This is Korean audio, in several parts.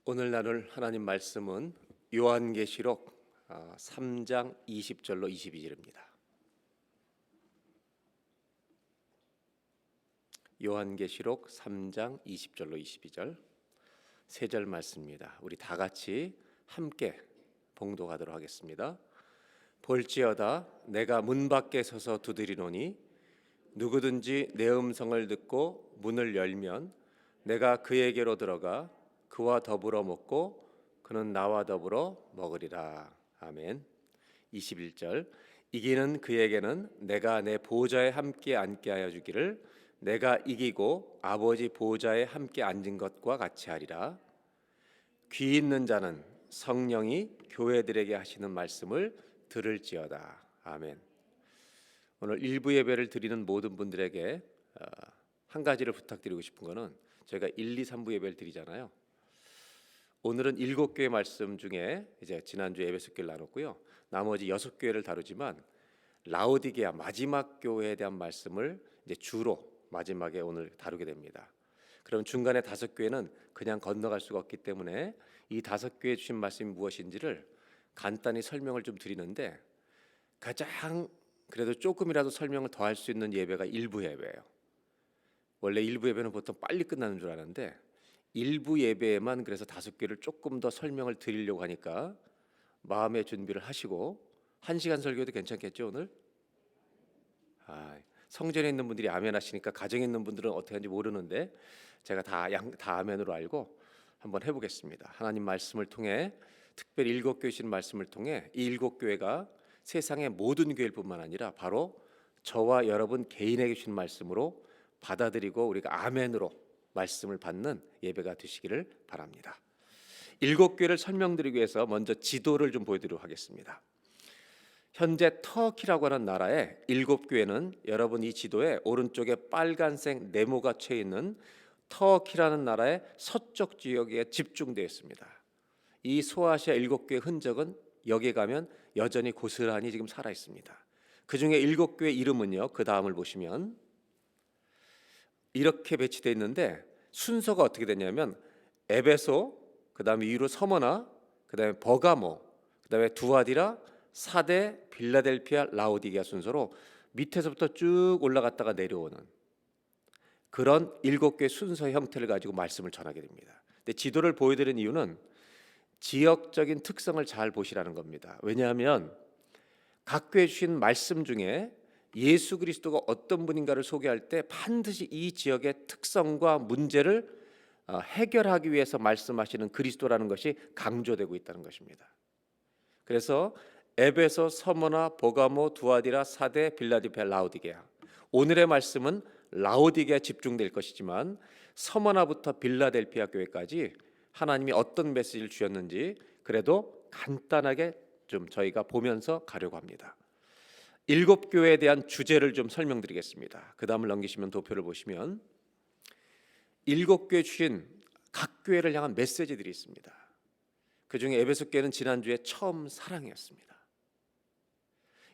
오늘 나눌 하나님 말씀은 요한계시록 3장 20절로 22절입니다. 요한계시록 3장 20절로 22절 세 절 말씀입니다. 우리 다 같이 함께 봉독하도록 하겠습니다. 볼지어다 내가 문 밖에 서서 두드리노니 누구든지 내 음성을 듣고 문을 열면 내가 그에게로 들어가 그와 더불어 먹고 그는 나와 더불어 먹으리라. 아멘. 21절 이기는 그에게는 내가 내 보좌에 함께 앉게 하여 주기를 내가 이기고 아버지 보좌에 함께 앉은 것과 같이 하리라. 귀 있는 자는 성령이 교회들에게 하시는 말씀을 들을지어다. 아멘. 오늘 일부 예배를 드리는 모든 분들에게 한 가지를 부탁드리고 싶은 거는 저희가 1, 2, 3부 예배를 드리잖아요. 오늘은 7교회 말씀 중에 이제 지난주 에베소 교회를 나눴고요. 나머지 6교회를 다루지만 라오디게아 마지막 교회에 대한 말씀을 이제 주로 마지막에 오늘 다루게 됩니다. 그럼 중간에 5교회는 그냥 건너갈 수가 없기 때문에 이 5교회에 주신 말씀이 무엇인지를 간단히 설명을 좀 드리는데 가장 그래도 조금이라도 설명을 더 할 수 있는 예배가 일부 예배예요. 원래 일부 예배는 보통 빨리 끝나는 줄 아는데 일부 예배에만 그래서 5개를 조금 더 설명을 드리려고 하니까 마음의 준비를 하시고 1시간 설교도 괜찮겠죠 오늘? 성전에 있는 분들이 아멘 하시니까 가정에 있는 분들은 어떻게 하는지 모르는데 제가 다 아멘으로 알고 한번 해보겠습니다. 하나님 말씀을 통해 특별히 7교회 주신 말씀을 통해 이 7교회가 세상의 모든 교회일 뿐만 아니라 바로 저와 여러분 개인에게 주신 말씀으로 받아들이고 우리가 아멘으로 말씀을 받는 예배가 되시기를 바랍니다. 7교회를 설명드리기 위해서 먼저 지도를 좀 보여드리도록 하겠습니다. 현재 터키라고 하는 나라의 7교회는 여러분 이 지도에 오른쪽에 빨간색 네모가 쳐 있는 터키라는 나라의 서쪽 지역에 집중되어 있습니다. 이 소아시아 7교회 흔적은 여기에 가면 여전히 고스란히 지금 살아 있습니다. 그 중에 7교회 이름은요. 그 다음을 보시면 이렇게 배치되어 있는데 순서가 어떻게 되냐면 에베소, 그 다음에 위로 서머나, 그 다음에 버가모, 그 다음에 두아디라, 사데, 빌라델피아, 라오디게아 순서로 밑에서부터 쭉 올라갔다가 내려오는 그런 7개의 순서 형태를 가지고 말씀을 전하게 됩니다. 근데 지도를 보여드리는 이유는 지역적인 특성을 잘 보시라는 겁니다. 왜냐하면 각 교회 주신 말씀 중에 예수 그리스도가 어떤 분인가를 소개할 때 반드시 이 지역의 특성과 문제를 해결하기 위해서 말씀하시는 그리스도라는 것이 강조되고 있다는 것입니다. 그래서 에베소, 서머나, 버가모, 두아디라, 사데, 빌라델피아, 라오디게아. 오늘의 말씀은 라오디게아 집중될 것이지만 서머나부터 빌라델피아 교회까지 하나님이 어떤 메시지를 주셨는지 그래도 간단하게 좀 저희가 보면서 가려고 합니다. 7교회에 대한 주제를 좀 설명드리겠습니다. 그 다음을 넘기시면 도표를 보시면 7교회 주신 각 교회를 향한 메시지들이 있습니다. 그 중에 에베소 교회는 지난주에 처음 사랑이었습니다.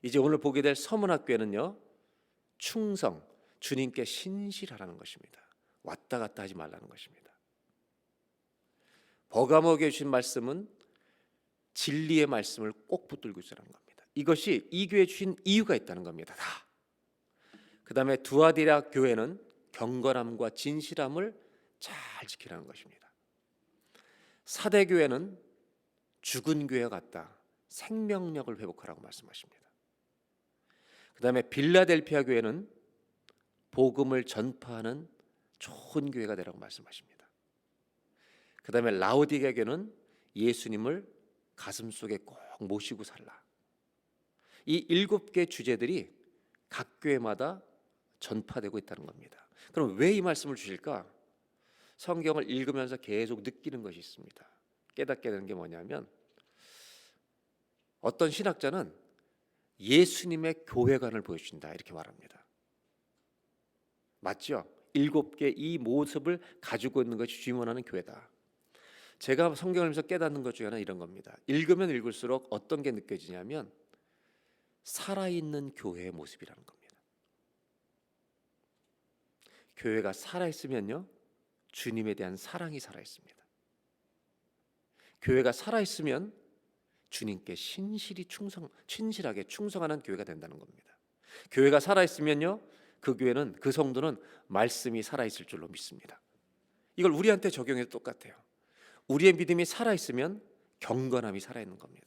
이제 오늘 보게 될 서문학교회는요, 충성, 주님께 신실하라는 것입니다. 왔다 갔다 하지 말라는 것입니다. 버가모에게 주신 말씀은 진리의 말씀을 꼭 붙들고 있으라는 겁니다. 이것이 이 교회에 주신 이유가 있다는 겁니다. 다. 그 다음에 두아디라 교회는 경건함과 진실함을 잘 지키라는 것입니다. 사대 교회는 죽은 교회 같다. 생명력을 회복하라고 말씀하십니다. 그 다음에 빌라델피아 교회는 복음을 전파하는 좋은 교회가 되라고 말씀하십니다. 그 다음에 라오디게아 교회는 예수님을 가슴속에 꼭 모시고 살라. 이 7개 주제들이 각 교회마다 전파되고 있다는 겁니다. 그럼 왜 이 말씀을 주실까? 성경을 읽으면서 계속 느끼는 것이 있습니다. 깨닫게 되는 게 뭐냐면 어떤 신학자는 예수님의 교회관을 보여주신다 이렇게 말합니다. 맞죠? 7개 이 모습을 가지고 있는 것이 주임원하는 교회다. 제가 성경을 읽으면서 깨닫는 것 중에 하나는 이런 겁니다. 읽으면 읽을수록 어떤 게 느껴지냐면 살아있는 교회의 모습이라는 겁니다. 교회가 살아있으면요 주님에 대한 사랑이 살아있습니다. 교회가 살아있으면 주님께 친실하게 충성하는 교회가 된다는 겁니다. 교회가 살아있으면요, 그 교회는, 그 성도는 말씀이 살아있을 줄로 믿습니다. 이걸 우리한테 적용해도 똑같아요. 우리의 믿음이 살아있으면 경건함이 살아있는 겁니다.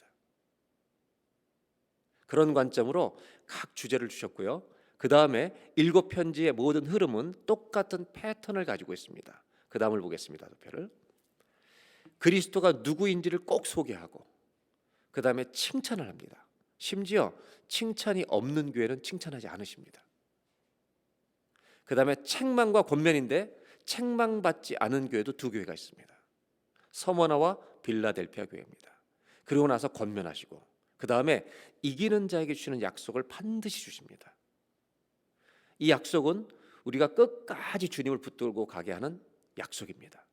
그런 관점으로 각 주제를 주셨고요. 그 다음에 7편지의 모든 흐름은 똑같은 패턴을 가지고 있습니다. 그 다음을 보겠습니다. 도표를. 그리스도가 누구인지를 꼭 소개하고 그 다음에 칭찬을 합니다. 심지어 칭찬이 없는 교회는 칭찬하지 않으십니다. 그 다음에 책망과 권면인데 책망받지 않은 교회도 두 교회가 있습니다. 서머나와 빌라델피아 교회입니다. 그리고 나서 권면하시고 그 다음에 이기는 자에게 주시는 약속을 반드시 주십니다. 이 약속은 우리가 끝까지 주님을 붙들고 가게 하는 약속입니다.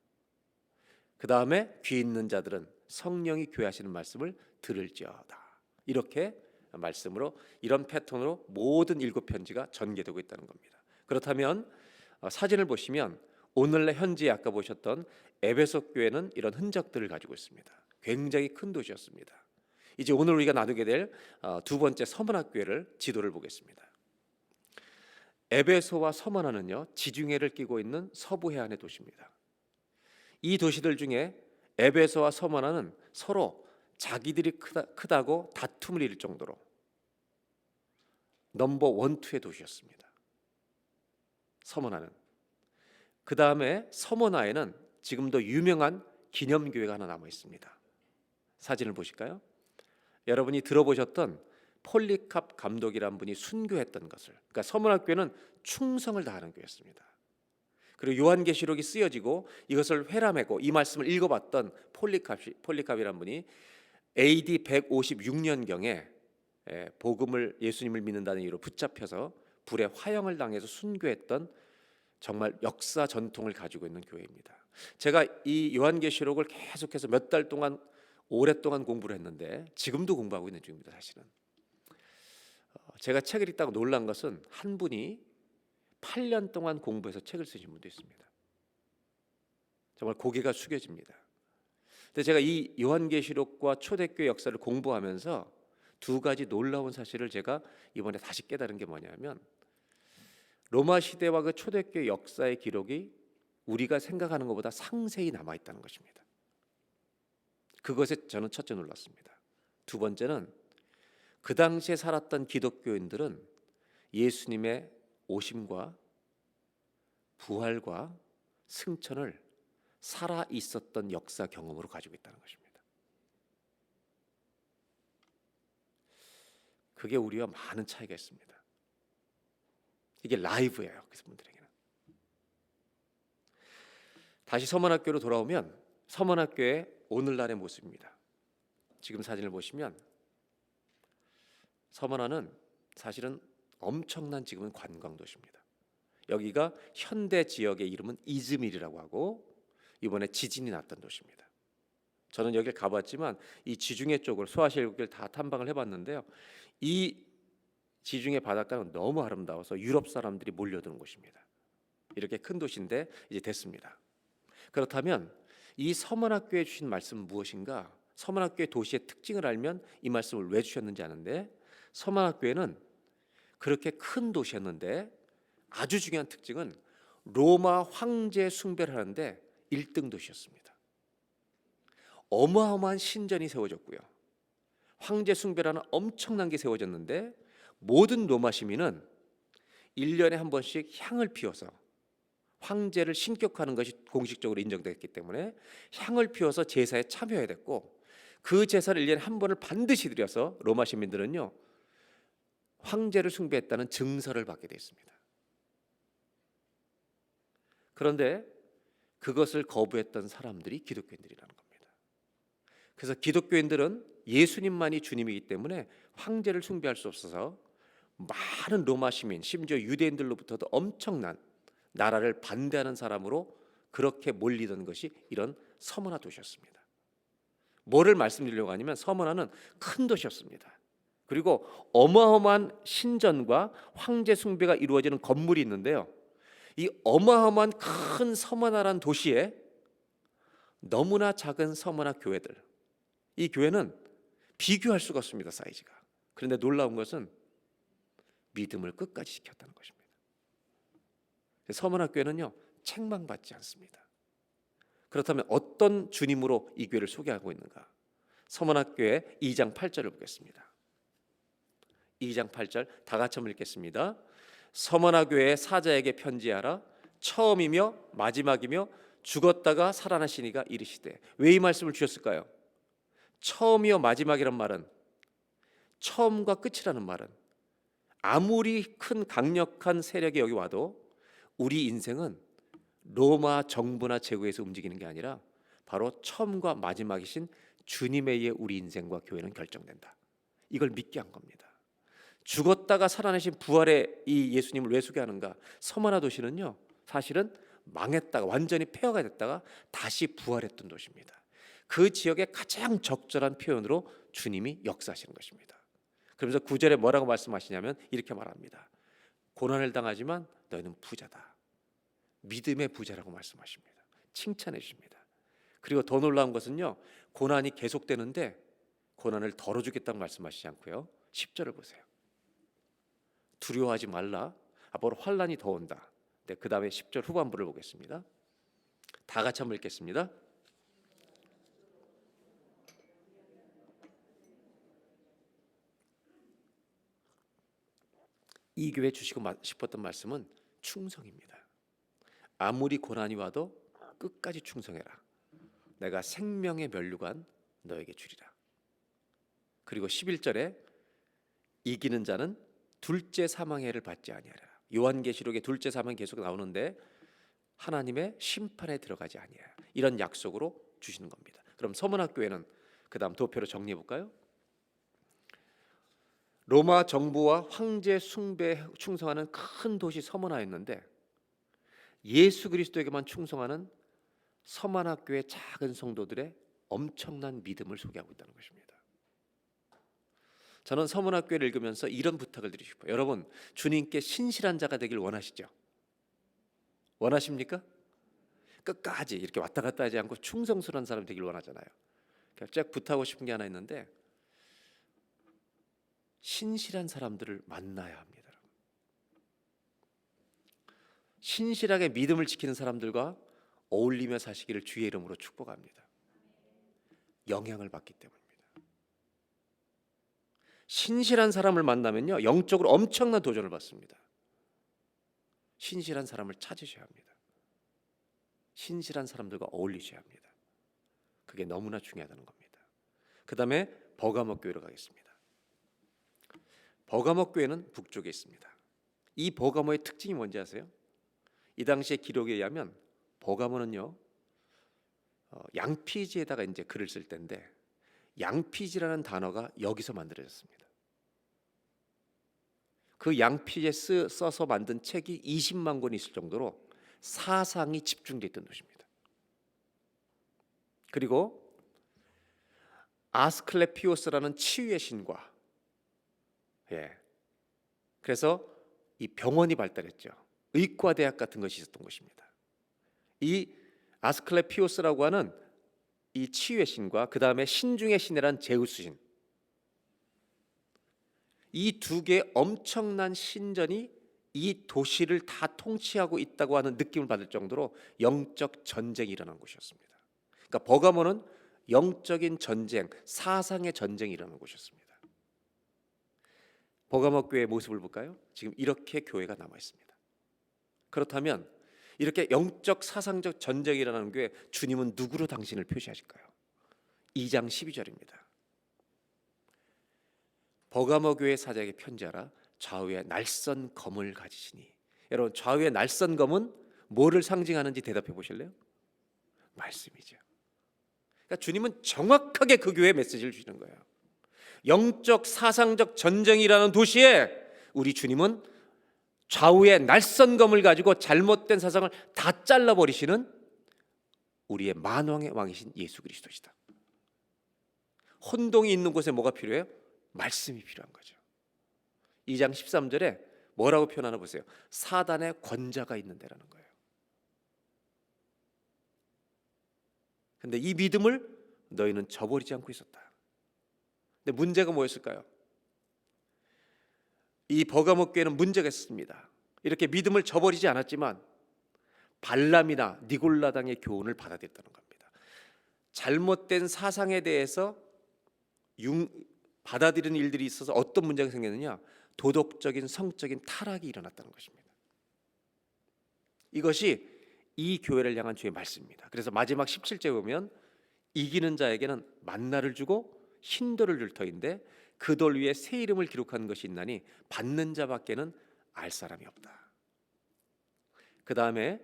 그 다음에 귀 있는 자들은 성령이 교회하시는 말씀을 들을지어다. 이렇게 말씀으로, 이런 패턴으로 모든 7편지가 전개되고 있다는 겁니다. 그렇다면 사진을 보시면 오늘날 현지에 아까 보셨던 에베소 교회는 이런 흔적들을 가지고 있습니다. 굉장히 큰 도시였습니다. 이제 오늘 우리가 나누게 될 두 번째 서머나 교회를 지도를 보겠습니다. 에베소와 서머나는요, 지중해를 끼고 있는 서부 해안의 도시입니다. 이 도시들 중에 에베소와 서머나는 서로 자기들이 크다고 다툼을 일을 정도로 넘버 1, 2의 도시였습니다. 서머나는. 그 다음에 서머나에는 지금도 유명한 기념교회가 하나 남아 있습니다. 사진을 보실까요? 여러분이 들어보셨던 폴리캅 감독이란 분이 순교했던 것을, 그러니까 서머나 교회는 충성을 다하는 교회였습니다. 그리고 요한계시록이 쓰여지고 이것을 회람하고 이 말씀을 읽어봤던 폴리캅이란 분이 AD 156년경에 복음을, 예수님을 믿는다는 이유로 붙잡혀서 불에 화형을 당해서 순교했던 정말 역사 전통을 가지고 있는 교회입니다. 제가 이 요한계시록을 계속해서 몇 달 동안, 오랫동안 공부를 했는데 지금도 공부하고 있는 중입니다. 사실은 제가 책을 읽다가 놀란 것은 한 분이 8년 동안 공부해서 책을 쓰신 분도 있습니다. 정말 고개가 숙여집니다. 근데 제가 이 요한계시록과 초대교회 역사를 공부하면서 두 가지 놀라운 사실을 제가 이번에 다시 깨달은 게 뭐냐면, 로마 시대와 그 초대교회 역사의 기록이 우리가 생각하는 것보다 상세히 남아 있다는 것입니다. 그것에 저는 첫째 놀랐습니다. 두 번째는 그 당시에 살았던 기독교인들은 예수님의 오심과 부활과 승천을 살아 있었던 역사 경험으로 가지고 있다는 것입니다. 그게 우리와 많은 차이가 있습니다. 이게 라이브예요. 그 분들에게는. 다시 서머나교로 돌아오면 서머나교의 오늘날의 모습입니다. 지금 사진을 보시면 서머나는 사실은 엄청난 지금은 관광도시입니다. 여기가 현대 지역의 이름은 이즈밀이라고 하고 이번에 지진이 났던 도시입니다. 저는 여기를 가봤지만 이 지중해 쪽을, 소아시아국을 다 탐방을 해봤는데요. 이 지중해 바닷가는 너무 아름다워서 유럽 사람들이 몰려드는 곳입니다. 이렇게 큰 도시인데 이제 됐습니다. 그렇다면 이 서머나교에 주신 말씀은 무엇인가? 서머나교의 도시의 특징을 알면 이 말씀을 왜 주셨는지 아는데, 서머나교회는 그렇게 큰 도시였는데 아주 중요한 특징은 로마 황제 숭배를 하는데 1등 도시였습니다. 어마어마한 신전이 세워졌고요. 황제 숭배라는 엄청난 게 세워졌는데 모든 로마 시민은 1년에 한 번씩 향을 피워서, 황제를 신격화하는 것이 공식적으로 인정됐기 때문에 향을 피워서 제사에 참여해야 됐고, 그 제사를 1년에 한 번을 반드시 드려서 로마 시민들은요, 황제를 숭배했다는 증서를 받게 됐습니다. 그런데 그것을 거부했던 사람들이 기독교인들이라는 겁니다. 그래서 기독교인들은 예수님만이 주님이기 때문에 황제를 숭배할 수 없어서 많은 로마 시민, 심지어 유대인들로부터도 엄청난 나라를 반대하는 사람으로 그렇게 몰리던 것이 이런 서머나 도시였습니다. 뭐를 말씀드리려고 하냐면, 서머나는 큰 도시였습니다. 그리고 어마어마한 신전과 황제 숭배가 이루어지는 건물이 있는데요, 이 어마어마한 큰 서머나라는 도시에 너무나 작은 서머나 교회들, 이 교회는 비교할 수가 없습니다. 사이즈가. 그런데 놀라운 것은 믿음을 끝까지 지켰다는 것입니다. 서문학교회는요, 책망받지 않습니다. 그렇다면 어떤 주님으로 이 교회를 소개하고 있는가? 서문학교회 2장 8절을 보겠습니다. 2장 8절 다 같이 한번 읽겠습니다. 서문학교회 사자에게 편지하라. 처음이며 마지막이며 죽었다가 살아나시니가 이르시되. 왜 이 말씀을 주셨을까요? 처음이요 마지막이란 말은, 처음과 끝이라는 말은 아무리 큰 강력한 세력이 여기 와도 우리 인생은 로마 정부나 제국에서 움직이는 게 아니라 바로 처음과 마지막이신 주님에 의해 우리 인생과 교회는 결정된다. 이걸 믿게 한 겁니다. 죽었다가 살아나신 부활의 이 예수님을 왜 소개하는가? 서머나 도시는요, 사실은 망했다가 완전히 폐허가 됐다가 다시 부활했던 도시입니다. 그 지역의 가장 적절한 표현으로 주님이 역사하시는 것입니다. 그러면서 9절에 뭐라고 말씀하시냐면 이렇게 말합니다. 고난을 당하지만 너희는 부자다. 믿음의 부자라고 말씀하십니다. 칭찬해 주십니다. 그리고 더 놀라운 것은요, 고난이 계속되는데 고난을 덜어주겠다고 말씀하시지 않고요, 10절을 보세요. 두려워하지 말라. 앞으로 환난이 더 온다. 네, 그 다음에 10절 후반부를 보겠습니다. 다 같이 한번 읽겠습니다. 이 교회 주시고 싶었던 말씀은 충성입니다. 아무리 고난이 와도 끝까지 충성해라. 내가 생명의 면류관 너에게 주리라. 그리고 11절에 이기는 자는 둘째 사망해를 받지 아니하리라. 요한계시록에 둘째 사망이 계속 나오는데 하나님의 심판에 들어가지 아니하리라. 이런 약속으로 주시는 겁니다. 그럼 서문학교회는 그 다음 도표로 정리해 볼까요? 로마 정부와 황제 숭배에 충성하는 큰 도시 서문화였는데 예수 그리스도에게만 충성하는 서문학교의 작은 성도들의 엄청난 믿음을 소개하고 있다는 것입니다. 저는 서문학교를 읽으면서 이런 부탁을 드리고 싶어요. 여러분, 주님께 신실한 자가 되길 원하시죠? 원하십니까? 끝까지 이렇게 왔다 갔다 하지 않고 충성스러운 사람 되길 원하잖아요. 쫙 부탁하고 싶은 게 하나 있는데, 신실한 사람들을 만나야 합니다. 신실하게 믿음을 지키는 사람들과 어울리며 사시기를 주의 이름으로 축복합니다. 영향을 받기 때문입니다. 신실한 사람을 만나면요, 영적으로 엄청난 도전을 받습니다. 신실한 사람을 찾으셔야 합니다. 신실한 사람들과 어울리셔야 합니다. 그게 너무나 중요하다는 겁니다. 그 다음에 버가모 교회로 가겠습니다. 버가모 교회는 북쪽에 있습니다. 이 버가모의 특징이 뭔지 아세요? 이 당시의 기록에 의하면 버가모는요, 양피지에다가 이제 글을 쓸 때인데 양피지라는 단어가 여기서 만들어졌습니다. 그 양피지에 써서 만든 책이 20만 권이 있을 정도로 사상이 집중되어 있던 도시입니다. 그리고 아스클레피오스라는 치유의 신과, 그래서 이 병원이 발달했죠. 의과대학 같은 것이 있었던 것입니다. 이 아스클레피오스라고 하는 이 치유의 신과 그 다음에 신중의 신이란 제우스 신, 이 두 개의 엄청난 신전이 이 도시를 다 통치하고 있다고 하는 느낌을 받을 정도로 영적 전쟁이 일어난 곳이었습니다. 그러니까 버가모는 영적인 전쟁, 사상의 전쟁이 일어난 곳이었습니다. 버가모 교회의 모습을 볼까요? 지금 이렇게 교회가 남아 있습니다. 그렇다면 이렇게 영적 사상적 전쟁이 일어나는 교회, 주님은 누구로 당신을 표시하실까요? 2장 12절입니다. 버가모 교회 사자에게 편지하라. 좌우에 날선 검을 가지시니. 여러분, 좌우에 날선 검은 뭐를 상징하는지 대답해 보실래요? 말씀이죠. 그러니까 주님은 정확하게 그 교회에 메시지를 주시는 거예요. 영적 사상적 전쟁이라는 도시에 우리 주님은 좌우에 날선 검을 가지고 잘못된 사상을 다 잘라버리시는 우리의 만왕의 왕이신 예수 그리스도시다. 혼동이 있는 곳에 뭐가 필요해요? 말씀이 필요한 거죠. 2장 13절에 뭐라고 표현하나 보세요. 사단의 권자가 있는 데라는 거예요. 근데 이 믿음을 너희는 저버리지 않고 있었다. 근데 문제가 뭐였을까요? 이 버가모 교회는 문제가 있습니다. 이렇게 믿음을 저버리지 않았지만 발람이나 니골라당의 교훈을 받아들였다는 겁니다. 잘못된 사상에 대해서 받아들이는 일들이 있어서 어떤 문제가 생겼느냐? 도덕적인 성적인 타락이 일어났다는 것입니다. 이것이 이 교회를 향한 주의 말씀입니다. 그래서 마지막 17절에 보면 이기는 자에게는 만나를 주고 흰 돌을 줄 터인데 그 돌 위에 새 이름을 기록한 것이 있나니 받는 자밖에는 알 사람이 없다. 그 다음에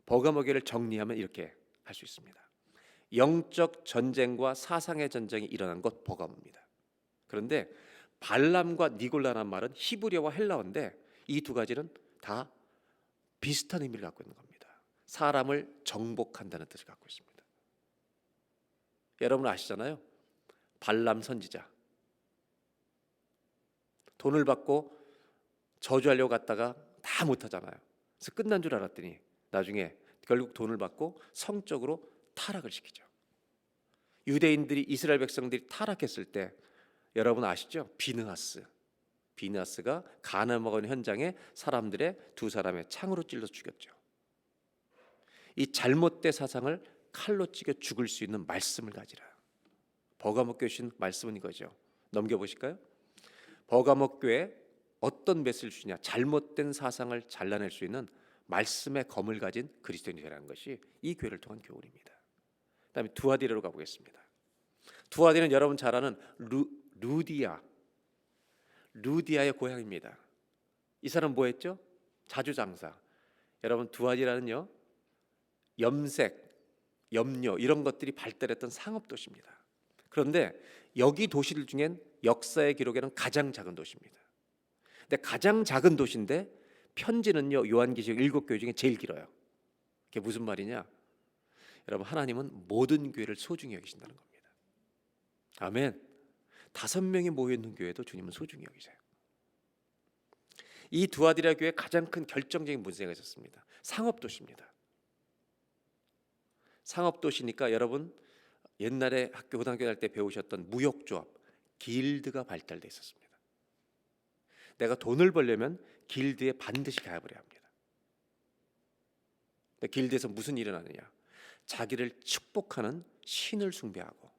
버가모 교회를 정리하면 이렇게 할 수 있습니다. 영적 전쟁과 사상의 전쟁이 일어난 곳 버가모입니다. 그런데 발람과 니골라라는 말은 히브리어와 헬라어인데 이 두 가지는 다 비슷한 의미를 갖고 있는 겁니다. 사람을 정복한다는 뜻을 갖고 있습니다. 여러분 아시잖아요. 발람 선지자 돈을 받고 저주하려고 갔다가 다 못하잖아요. 그래서 끝난 줄 알았더니 나중에 결국 돈을 받고 성적으로 타락을 시키죠. 유대인들이 이스라엘 백성들이 타락했을 때 여러분 아시죠? 비느하스가 간을 먹은 현장에 사람들의 두 사람의 창으로 찔러 죽였죠. 이 잘못된 사상을 칼로 찌겨 죽을 수 있는 말씀을 가지라. 버가모 교회 주신 말씀은 이거죠. 넘겨보실까요? 버가모 교회 어떤 메시지를 주냐? 잘못된 사상을 잘라낼 수 있는 말씀의 검을 가진 그리스도인이라는 것이 이 교회를 통한 교훈입니다. 그다음에 두아디라로 가보겠습니다. 두아디는 여러분 잘 아는 루디아의 고향입니다. 이 사람 뭐 했죠? 자주장사. 여러분 두아디라는요 염색, 염료 이런 것들이 발달했던 상업 도시입니다. 그런데 여기 도시들 중엔 역사의 기록에는 가장 작은 도시입니다. 근데 가장 작은 도시인데 편지는요 요한계시록 7교회 중에 제일 길어요. 그게 무슨 말이냐? 여러분 하나님은 모든 교회를 소중히 여기신다는 겁니다. 아멘. 5명이 모여있는 교회도 주님은 소중히 여기세요. 이 두아디라 교회 가장 큰 결정적인 문제가 있었습니다. 상업도시입니다. 상업도시니까 여러분 옛날에 학교 고등학교 다닐 때 배우셨던 무역조합 길드가 발달돼 있었습니다. 내가 돈을 벌려면 길드에 반드시 가입을 해야 합니다. 길드에서 무슨 일이 일어나느냐? 자기를 축복하는 신을 숭배하고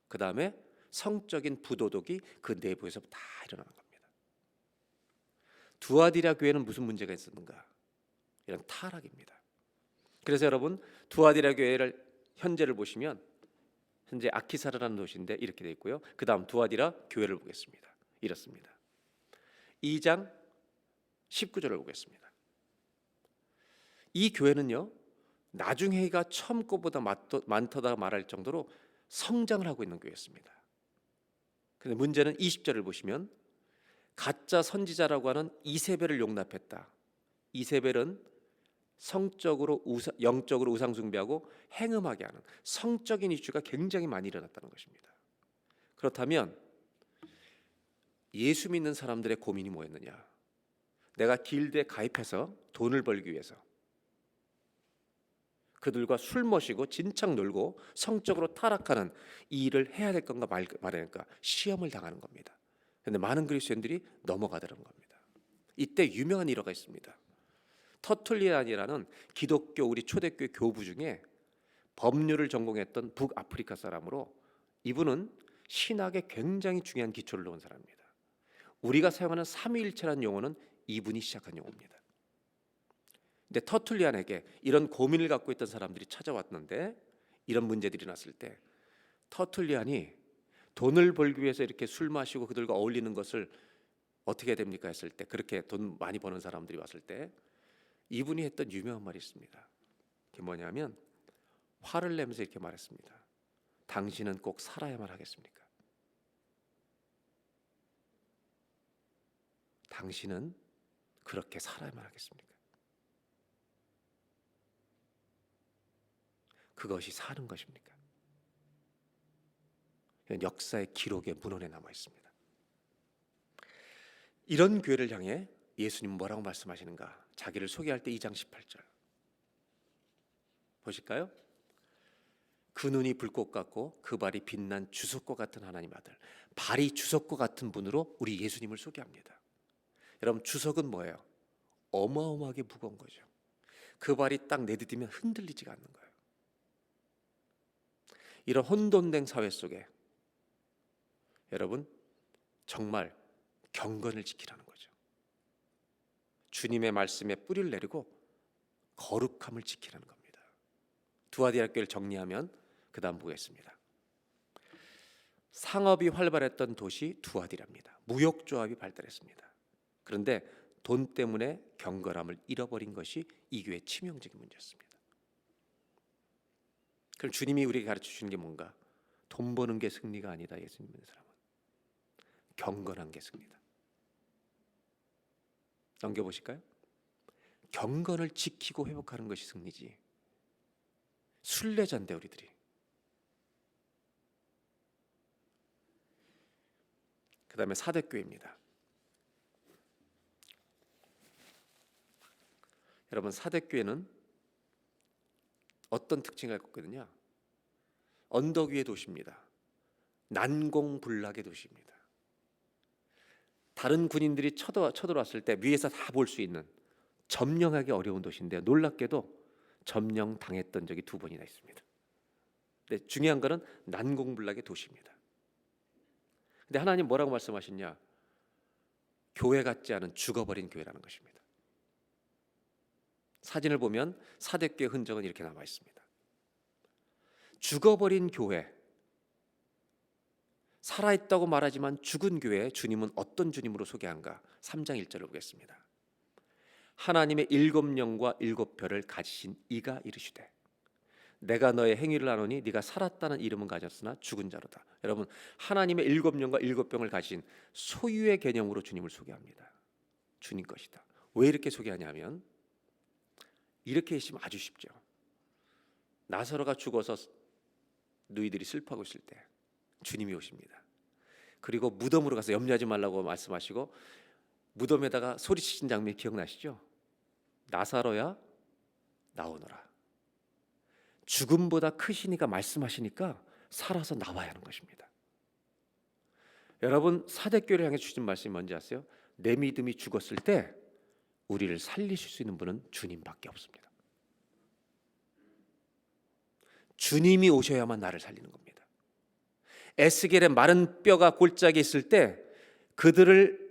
그 다음에 성적인 부도덕이 그 내부에서 다 일어나는 겁니다. 두아디라 교회는 무슨 문제가 있었는가? 이런 타락입니다. 그래서 여러분 두아디라 교회를 현재를 보시면 현재 아키사르라는 도시인데 이렇게 되어 있고요. 그 다음 두아디라 교회를 보겠습니다. 이렇습니다. 2장 19절을 보겠습니다. 이 교회는요 나중 해가 처음 것보다 많다고 말할 정도로 성장을 하고 있는 교회였습니다. 그런데 문제는 20절을 보시면 가짜 선지자라고 하는 이세벨을 용납했다. 이세벨은 성적으로 영적으로 우상 숭배하고 행음하게 하는 성적인 이슈가 굉장히 많이 일어났다는 것입니다. 그렇다면 예수 믿는 사람들의 고민이 뭐였느냐? 내가 길드에 가입해서 돈을 벌기 위해서 그들과 술 마시고 진창 놀고 성적으로 타락하는 이 일을 해야 될 건가 말할까 시험을 당하는 겁니다. 그런데 많은 그리스도인들이 넘어가더라는 겁니다. 이때 유명한 일화가 있습니다. 터툴리안이라는 기독교 우리 초대교회 교부 중에 법률을 전공했던 북아프리카 사람으로 이분은 신학에 굉장히 중요한 기초를 놓은 사람입니다. 우리가 사용하는 삼위일체라는 용어는 이분이 시작한 용어입니다. 근데 터툴리안에게 이런 고민을 갖고 있던 사람들이 찾아왔는데 이런 문제들이 났을 때 터툴리안이 돈을 벌기 위해서 이렇게 술 마시고 그들과 어울리는 것을 어떻게 해야 됩니까 했을 때 그렇게 돈 많이 버는 사람들이 왔을 때 이분이 했던 유명한 말이 있습니다. 그게 뭐냐면 화를 내면서 이렇게 말했습니다. 당신은 꼭 살아야만 하겠습니까? 당신은 그렇게 살아야만 하겠습니까? 그것이 사는 것입니까? 역사의 기록에 문헌에 남아 있습니다. 이런 교회를 향해 예수님 뭐라고 말씀하시는가? 자기를 소개할 때 2장 18절 보실까요? 그 눈이 불꽃 같고 그 발이 빛난 주석과 같은 하나님 아들, 발이 주석과 같은 분으로 우리 예수님을 소개합니다. 여러분, 주석은 뭐예요? 어마어마하게 무거운 거죠. 그 발이 딱 내디디면 흔들리지가 않는 거예요. 이런 혼돈된 사회 속에 여러분, 정말 경건을 지키라는 거죠. 주님의 말씀에 뿌리를 내리고 거룩함을 지키라는 겁니다. 두아디라 교회를 정리하면 그 다음 보겠습니다. 상업이 활발했던 도시 두아디라입니다. 무역조합이 발달했습니다. 그런데 돈 때문에 경건함을 잃어버린 것이 이 교회의 치명적인 문제였습니다. 그럼 주님이 우리에게 가르쳐주는 게 뭔가? 돈 버는 게 승리가 아니다. 예수님 믿는 사람은 경건한 게 승리다. 넘겨보실까요? 경건을 지키고 회복하는 것이 승리지, 순례자인데 우리들이. 그 다음에 사대교회입니다. 여러분, 사대교회는 어떤 특징을 갖고 있거든요. 언덕 위의 도시입니다. 난공불락의 도시입니다. 다른 군인들이 쳐들어왔을 때 위에서 다 볼 수 있는 점령하기 어려운 도시인데요. 놀랍게도 점령당했던 적이 2번이나 있습니다. 근데 중요한 거는 난공불락의 도시입니다. 근데 하나님 뭐라고 말씀하셨냐? 교회 같지 않은 죽어버린 교회라는 것입니다. 사진을 보면 사대교회 흔적은 이렇게 남아 있습니다. 죽어버린 교회, 살아있다고 말하지만 죽은 교회, 주님은 어떤 주님으로 소개한가? 3장 1절을 보겠습니다. 하나님의 7영과 7별을 가지신 이가 이르시되 내가 너의 행위를 아노니 네가 살았다는 이름은 가졌으나 죽은 자로다. 여러분, 하나님의 7영과 7병을 가진 소유의 개념으로 주님을 소개합니다. 주님 것이다. 왜 이렇게 소개하냐면 이렇게 있으면 아주 쉽죠. 나사로가 죽어서 너희들이 슬퍼하고 있을 때 주님이 오십니다. 그리고 무덤으로 가서 염려하지 말라고 말씀하시고 무덤에다가 소리치신 장면 기억나시죠? 나사로야 나오너라. 죽음보다 크시니까 말씀하시니까 살아서 나와야 하는 것입니다. 여러분, 사대교회를 향해 주신 말씀이 뭔지 아세요? 내 믿음이 죽었을 때 우리를 살리실 수 있는 분은 주님밖에 없습니다. 주님이 오셔야만 나를 살리는 겁니다. 에스겔의 마른 뼈가 골짜기에 있을 때 그들을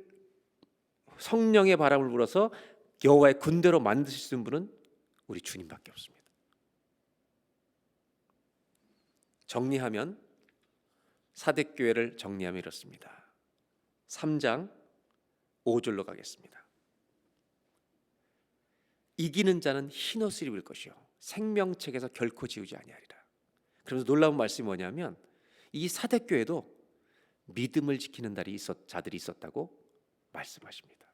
성령의 바람을 불어서 여호와의 군대로 만드실 수 있는 분은 우리 주님밖에 없습니다. 정리하면, 사대교회를 정리하면 이렇습니다. 3장 5절로 가겠습니다. 이기는 자는 흰옷을 입을 것이요 생명책에서 결코 지우지 아니하리라. 그러면서 놀라운 말씀이 뭐냐면 이 사대교회도 믿음을 지키는 자들이 있었다고 말씀하십니다.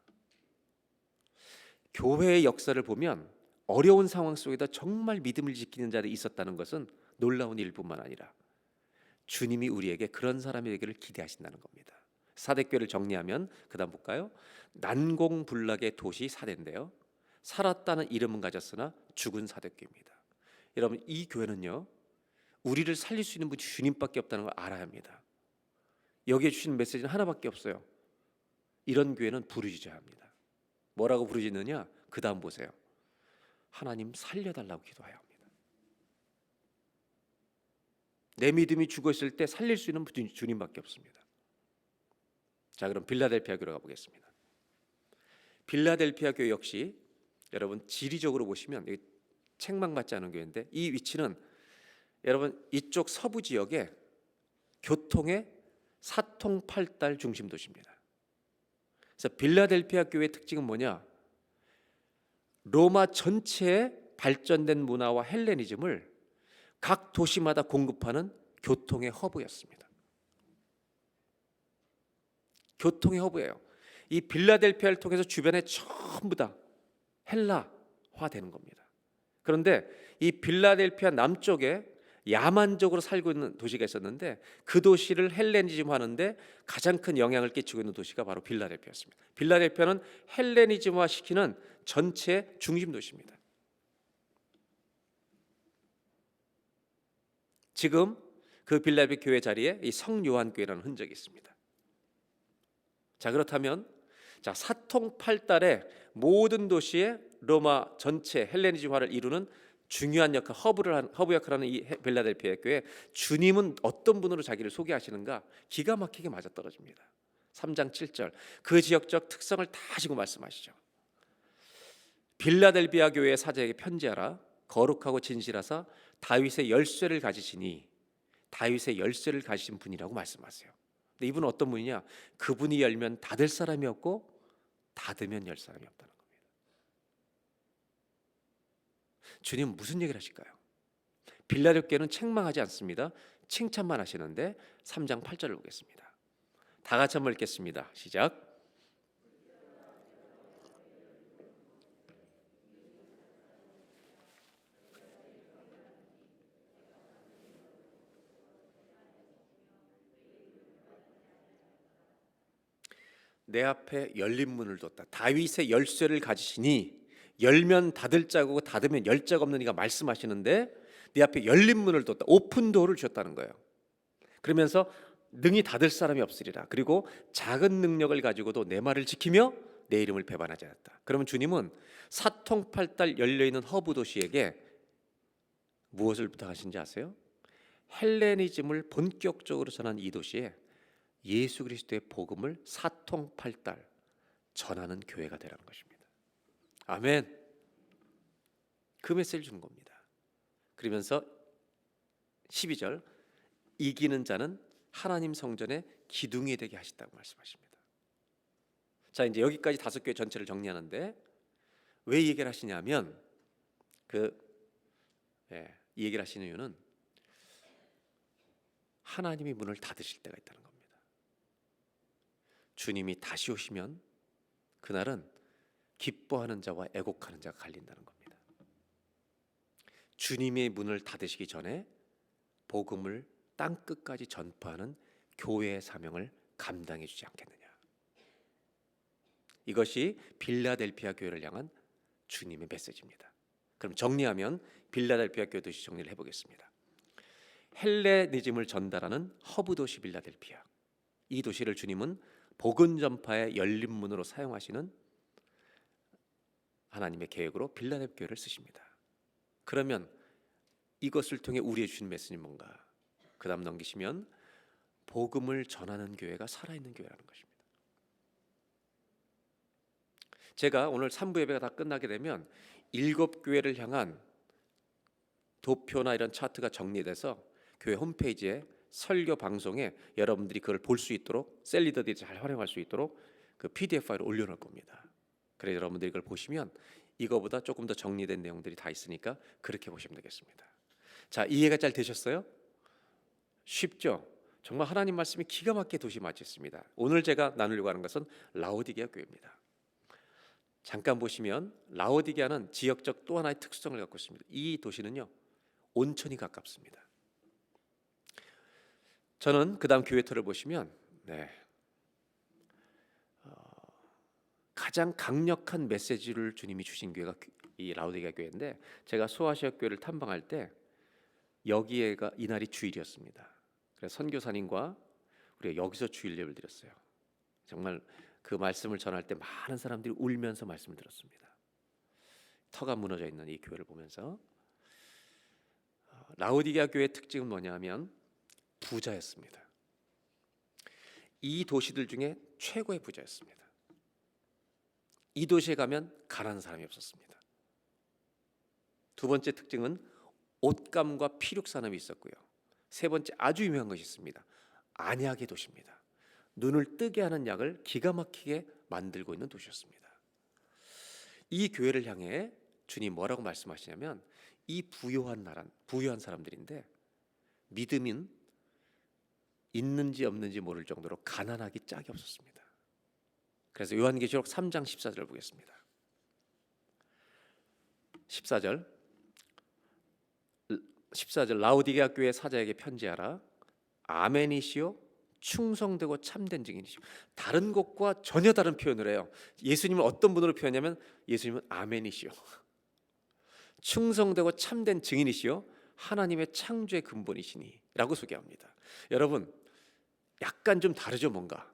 교회의 역사를 보면 어려운 상황 속에도 정말 믿음을 지키는 자들이 있었다는 것은 놀라운 일뿐만 아니라 주님이 우리에게 그런 사람이 되기를 기대하신다는 겁니다. 사대교회를 정리하면 그 다음 볼까요? 난공불락의 도시 사대인데요, 살았다는 이름은 가졌으나 죽은 사대교회입니다. 여러분, 이 교회는요, 우리를 살릴 수 있는 분이 주님밖에 없다는 걸 알아야 합니다. 여기에 주시는 메시지는 하나밖에 없어요. 이런 교회는 부르짖어야 합니다. 뭐라고 부르짖느냐? 그 다음 보세요. 하나님 살려달라고 기도해야 합니다. 내 믿음이 죽었을 때 살릴 수 있는 분이 주님밖에 없습니다. 자, 그럼 빌라델피아 교회로 가보겠습니다. 빌라델피아 교회 역시 여러분 지리적으로 보시면 책망 받지 않은 교회인데 이 위치는 여러분 이쪽 서부 지역에 교통의 사통팔달 중심 도시입니다. 그래서 빌라델피아 교회의 특징은 뭐냐? 로마 전체의 발전된 문화와 헬레니즘을 각 도시마다 공급하는 교통의 허브였습니다. 교통의 허브예요. 이 빌라델피아를 통해서 주변에 전부 다 헬라화 되는 겁니다. 그런데 이 빌라델피아 남쪽에 야만적으로 살고 있는 도시가 있었는데 그 도시를 헬레니즘 하는데 가장 큰 영향을 끼치고 있는 도시가 바로 빌라델피아였습니다. 빌라델피아는 헬레니즘화 시키는 전체 중심 도시입니다. 지금 그 빌라델피아 교회 자리에 이 성요한교회라는 흔적이 있습니다. 자, 그렇다면 자, 사통팔달의 모든 도시에 로마 전체 헬레니즘화를 이루는 중요한 역할, 허브 역할을 하는 이 빌라델피아 교회, 주님은 어떤 분으로 자기를 소개하시는가? 기가 막히게 맞아떨어집니다. 3장 7절, 그 지역적 특성을 다 가지고 말씀하시죠. 빌라델비아 교회의 사자에게 편지하라. 거룩하고 진실하사 다윗의 열쇠를 가지시니, 다윗의 열쇠를 가지신 분이라고 말씀하세요. 근데 이분은 어떤 분이냐? 그분이 열면 닫을 사람이 없고 닫으면 열 사람이 없다는 겁니다. 주님은 무슨 얘기를 하실까요? 빌라델비아 교회는 책망하지 않습니다. 칭찬만 하시는데 3장 8절을 보겠습니다. 다 같이 한번 읽겠습니다. 시작. 내 앞에 열린 문을 뒀다. 다윗의 열쇠를 가지시니 열면 닫을 자고 닫으면 열 자가 없는 이가 말씀하시는데 네 앞에 열린 문을 뒀다. 오픈 도어를 주셨다는 거예요. 그러면서 능히 닫을 사람이 없으리라. 그리고 작은 능력을 가지고도 내 말을 지키며 내 이름을 배반하지 않았다. 그러면 주님은 사통팔달 열려있는 허브 도시에게 무엇을 부탁하신지 아세요? 헬레니즘을 본격적으로 전한 이 도시에 예수 그리스도의 복음을 사통팔달 전하는 교회가 되라는 것입니다. 아멘. 그 메시지를 주는 겁니다. 그러면서 12절, 이기는 자는 하나님 성전의 기둥이 되게 하신다고 말씀하십니다. 자, 이제 여기까지 5교회 전체를 정리하는데 왜 이 얘기를 하시냐면 이 얘기를 하시는 이유는 하나님이 문을 닫으실 때가 있다는 겁니다. 주님이 다시 오시면 그날은 기뻐하는 자와 애곡하는 자가 갈린다는 겁니다. 주님의 문을 닫으시기 전에 복음을 땅끝까지 전파하는 교회의 사명을 감당해 주지 않겠느냐. 이것이 빌라델피아 교회를 향한 주님의 메시지입니다. 그럼 정리하면 빌라델피아 교회 도시 정리를 해보겠습니다. 헬레니즘을 전달하는 허브 도시 빌라델피아, 이 도시를 주님은 복음 전파의 열린 문으로 사용하시는 하나님의 계획으로 빌라델피아 교회를 쓰십니다. 그러면 이것을 통해 우리의 주신 메시지는 뭔가? 그 다음 넘기시면 복음을 전하는 교회가 살아있는 교회라는 것입니다. 제가 오늘 3부 예배가 다 끝나게 되면 7교회를 향한 도표나 이런 차트가 정리돼서 교회 홈페이지에 설교 방송에 여러분들이 그걸 볼 수 있도록, 셀리더들이 잘 활용할 수 있도록 그 PDF 파일을 올려놓을 겁니다. 그래서 여러분들이 이걸 보시면 이거보다 조금 더 정리된 내용들이 다 있으니까 그렇게 보시면 되겠습니다. 자, 이해가 잘 되셨어요? 쉽죠? 정말 하나님 말씀이 기가 막히게 도시 맞췄습니다. 오늘 제가 나누려고 하는 것은 라오디게아 교회입니다. 잠깐 보시면 라오디게아는 지역적 또 하나의 특성을 갖고 있습니다. 이 도시는요, 온천이 가깝습니다. 저는 그 다음 교회 터를 보시면 가장 강력한 메시지를 주님이 주신 교회가 이 라오디게아 교회인데, 제가 소아시아 교회를 탐방할 때 여기에가 이날이 주일이었습니다. 그래서 선교사님과 우리가 여기서 주일 예배를 드렸어요. 정말 그 말씀을 전할 때 많은 사람들이 울면서 말씀을 들었습니다. 터가 무너져 있는 이 교회를 보면서 라오디게아 교회의 특징은 뭐냐면 부자였습니다. 이 도시들 중에 최고의 부자였습니다. 이 도시에 가면 가난한 사람이 없었습니다. 두 번째 특징은 옷감과 피륙 산업이 있었고요. 세 번째 아주 유명한 것이 있습니다. 안약의 도시입니다. 눈을 뜨게 하는 약을 기가 막히게 만들고 있는 도시였습니다. 이 교회를 향해 주님 뭐라고 말씀하시냐면, 이 부유한 사람들인데 믿음은 있는지 없는지 모를 정도로 가난하기 짝이 없었습니다. 그래서 요한계시록 3장 14절을 보겠습니다. 14절 라오디게아 교회 사자에게 편지하라. 아멘이시요 충성되고 참된 증인이시오. 다른 곳과 전혀 다른 표현을 해요. 예수님을 어떤 분으로 표현하냐면 예수님은 아멘이시오, 충성되고 참된 증인이시오, 하나님의 창조의 근본이시니 라고 소개합니다. 여러분, 약간 좀 다르죠. 뭔가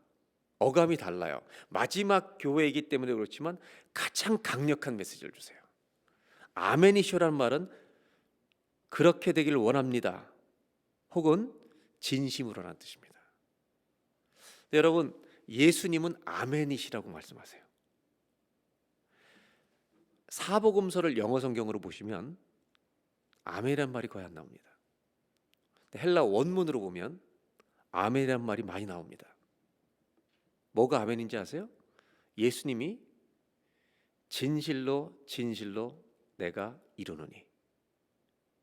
어감이 달라요. 마지막 교회이기 때문에 그렇지만 가장 강력한 메시지를 주세요. 아멘이시오라는 말은 그렇게 되기를 원합니다, 혹은 진심으로라는 뜻입니다. 여러분, 예수님은 아멘이시라고 말씀하세요. 사복음서를 영어 성경으로 보시면 아멘이란 말이 거의 안 나옵니다. 헬라 원문으로 보면 아멘이란 말이 많이 나옵니다. 뭐가 아멘인지 아세요? 예수님이 진실로 진실로 내가 이루노니,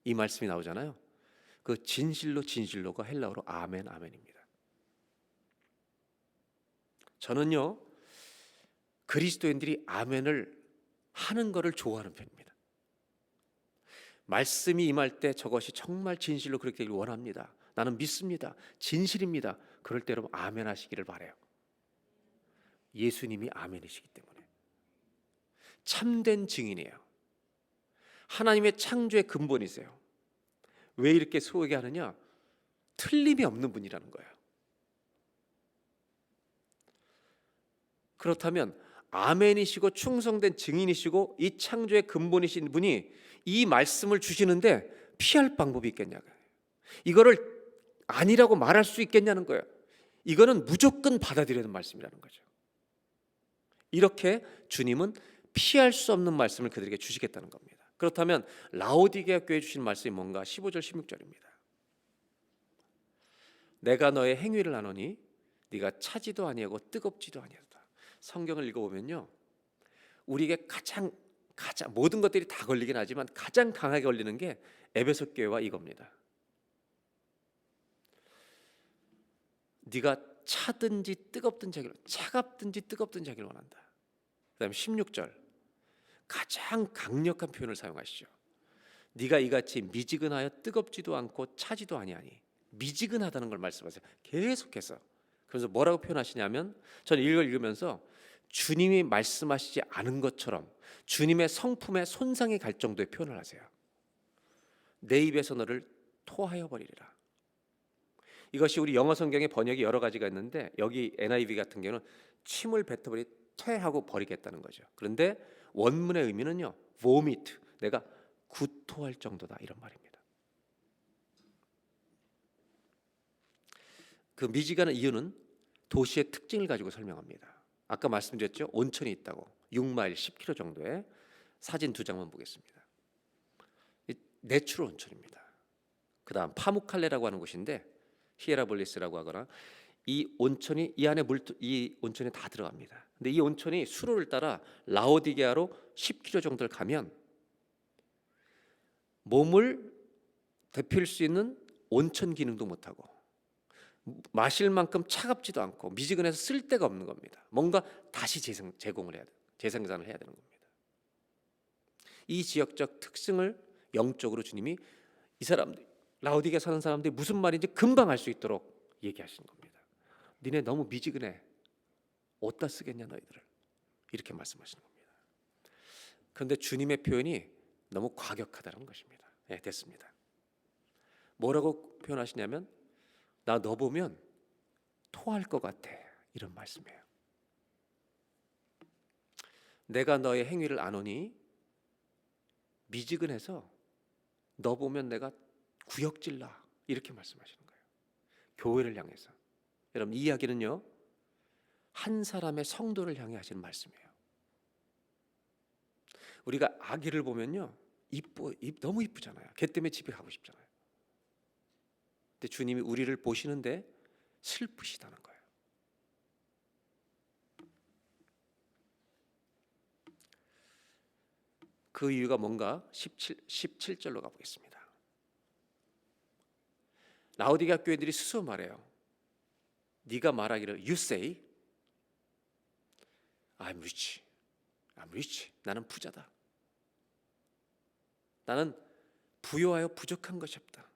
이 말씀이 나오잖아요. 그 진실로 진실로가 헬라어로 아멘 아멘입니다. 저는요, 그리스도인들이 아멘을 하는 것을 좋아하는 편입니다. 말씀이 임할 때 저것이 정말 진실로 그렇게 되길 원합니다, 나는 믿습니다, 진실입니다, 그럴 때 여러분 아멘 하시기를 바라요. 예수님이 아멘이시기 때문에 참된 증인이에요. 하나님의 창조의 근본이세요. 왜 이렇게 소개하느냐? 틀림이 없는 분이라는 거예요. 그렇다면 아멘이시고 충성된 증인이시고 이 창조의 근본이신 분이 이 말씀을 주시는데 피할 방법이 있겠냐고요. 이거를 아니라고 말할 수 있겠냐는 거예요. 이거는 무조건 받아들여야 되는 말씀이라는 거죠. 이렇게 주님은 피할 수 없는 말씀을 그들에게 주시겠다는 겁니다. 그렇다면 라오디게아 교회에 주신 말씀이 뭔가? 15절 16절입니다. 내가 너의 행위를 아노니 네가 차지도 아니하고 뜨겁지도 아니하다. 성경을 읽어보면요, 우리에게 가장 모든 것들이 다 걸리긴 하지만 가장 강하게 걸리는 게 에베소 교회와 이겁니다. 네가 차든지 뜨겁든지 하기를, 차갑든지 뜨겁든지 하기를 원한다. 그 다음에 16절 가장 강력한 표현을 사용하시죠. 네가 이같이 미지근하여 뜨겁지도 않고 차지도 아니하니, 미지근하다는 걸 말씀하세요. 계속해서. 그래서 뭐라고 표현하시냐면, 저는 이걸 읽으면서 주님이 말씀하시지 않은 것처럼 주님의 성품에 손상이 갈 정도의 표현을 하세요. 내 입에서 너를 토하여 버리리라. 이것이 우리 영어 성경의 번역이 여러 가지가 있는데, 여기 NIV 같은 경우는 침을 뱉어버리 퇴하고 버리겠다는 거죠. 그런데 원문의 의미는요, vomit, 내가 구토할 정도다, 이런 말입니다. 그 미지근한 이유는 도시의 특징을 가지고 설명합니다. 아까 말씀드렸죠, 온천이 있다고. 6마일 10km 정도의 사진 2장만 보겠습니다. 내추럴 온천입니다. 그 다음 파무칼레라고 하는 곳인데, 히에라볼리스라고 하거나, 이 온천이 이 안에 이 온천에 다 들어갑니다. 근데 이 온천이 수로를 따라 라오디게아로 10km 정도를 가면 몸을 데필 수 있는 온천 기능도 못하고 마실 만큼 차갑지도 않고 미지근해서 쓸 데가 없는 겁니다. 뭔가 다시 제공을 해야 돼, 재생산을 해야 되는 겁니다. 이 지역적 특징을 영적으로 주님이 이 사람들, 라오디게아 사는 사람들이 무슨 말인지 금방 알 수 있도록 얘기하시는 겁니다. 니네 너무 미지근해, 어디다 쓰겠냐 너희들을, 이렇게 말씀하시는 겁니다. 그런데 주님의 표현이 너무 과격하다는 것입니다. 네, 됐습니다. 뭐라고 표현하시냐면, 나 너 보면 토할 것 같아, 이런 말씀이에요. 내가 너의 행위를 아노니, 미지근해서 너 보면 내가 구역질나, 이렇게 말씀하시는 거예요. 교회를 향해서. 여러분, 이 이야기는요, 한 사람의 성도를 향해 하시는 말씀이에요. 우리가 아기를 보면요, 너무 이쁘잖아요. 걔 때문에 집에 가고 싶잖아요. 근데 주님이 우리를 보시는데 슬프시다는 거예요. 그 이유가 뭔가? 17절로 가보겠습니다. 라오디게아 교회들이 스스로 말해요. 네가 말하기를 You say I'm rich. I'm rich. 나는 부자다. 나는 부유하여 부족한 것이 없다.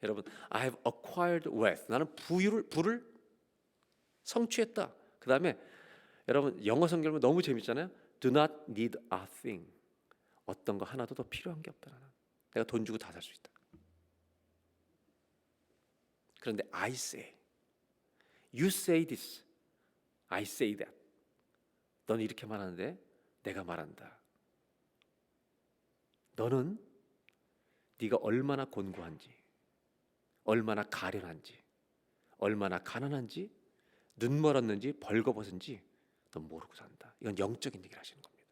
여러분, I have acquired wealth. 나는 부를 성취했다. 그 다음에 여러분, 영어 성경은 너무 재밌잖아요. Do not need a thing. 어떤 거 하나도 더 필요한 게 없다. 나는. 내가 돈 주고 다 살 수 있다. 그런데 I say, you say this, I say that. 너는 이렇게 말하는데 내가 말한다. 너는 네가 얼마나 곤고한지, 얼마나 가련한지, 얼마나 가난한지, 눈 멀었는지 벌거벗은지 넌 모르고 산다. 이건 영적인 얘기를 하시는 겁니다.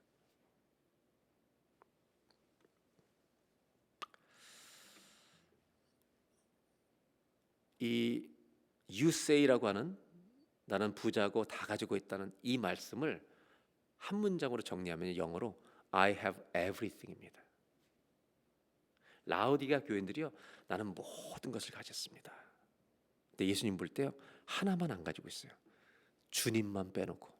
이 you say라고 하는 나는 부자고 다 가지고 있다는 이 말씀을 한 문장으로 정리하면 영어로 I have everything입니다. 라오디게아 교인들이요, 나는 모든 것을 가졌습니다. 근데 예수님 볼 때요, 하나만 안 가지고 있어요. 주님만 빼놓고.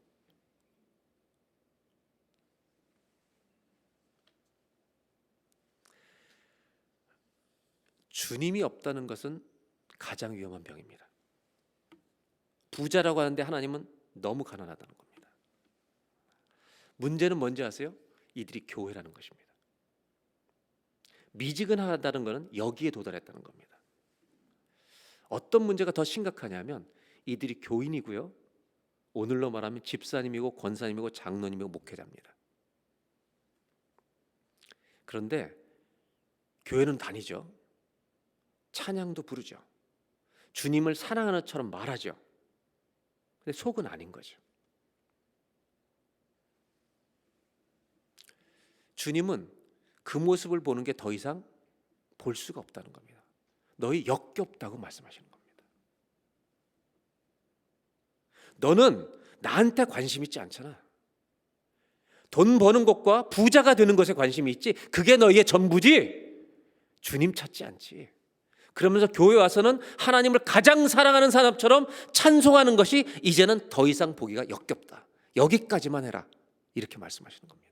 주님이 없다는 것은 가장 위험한 병입니다. 부자라고 하는데 하나님은 너무 가난하다는 겁니다. 문제는 뭔지 아세요? 이들이 교회라는 것입니다. 미지근하다는 것은 여기에 도달했다는 겁니다. 어떤 문제가 더 심각하냐면 이들이 교인이고요, 오늘로 말하면 집사님이고 권사님이고 장로님이고 목회자입니다. 그런데 교회는 다니죠. 찬양도 부르죠. 주님을 사랑하는 것처럼 말하죠. 근데 속은 아닌 거죠. 주님은 그 모습을 보는 게 더 이상 볼 수가 없다는 겁니다. 너희 역겹다고 말씀하시는 겁니다. 너는 나한테 관심 있지 않잖아. 돈 버는 것과 부자가 되는 것에 관심이 있지, 그게 너희의 전부지 주님 찾지 않지. 그러면서 교회 와서는 하나님을 가장 사랑하는 사람처럼 찬송하는 것이 이제는 더 이상 보기가 역겹다. 여기까지만 해라. 이렇게 말씀하시는 겁니다.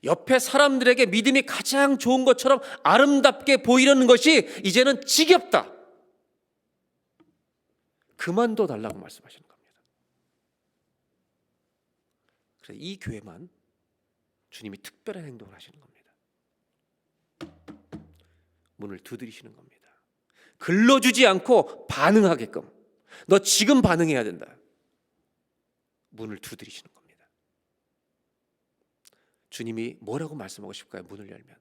옆에 사람들에게 믿음이 가장 좋은 것처럼 아름답게 보이려는 것이 이제는 지겹다. 그만둬 달라고 말씀하시는 겁니다. 그래서 이 교회만 주님이 특별한 행동을 하시는 겁니다. 문을 두드리시는 겁니다. 글러주지 않고 반응하게끔, 너 지금 반응해야 된다. 문을 두드리시는 겁니다. 주님이 뭐라고 말씀하고 싶을까요? 문을 열면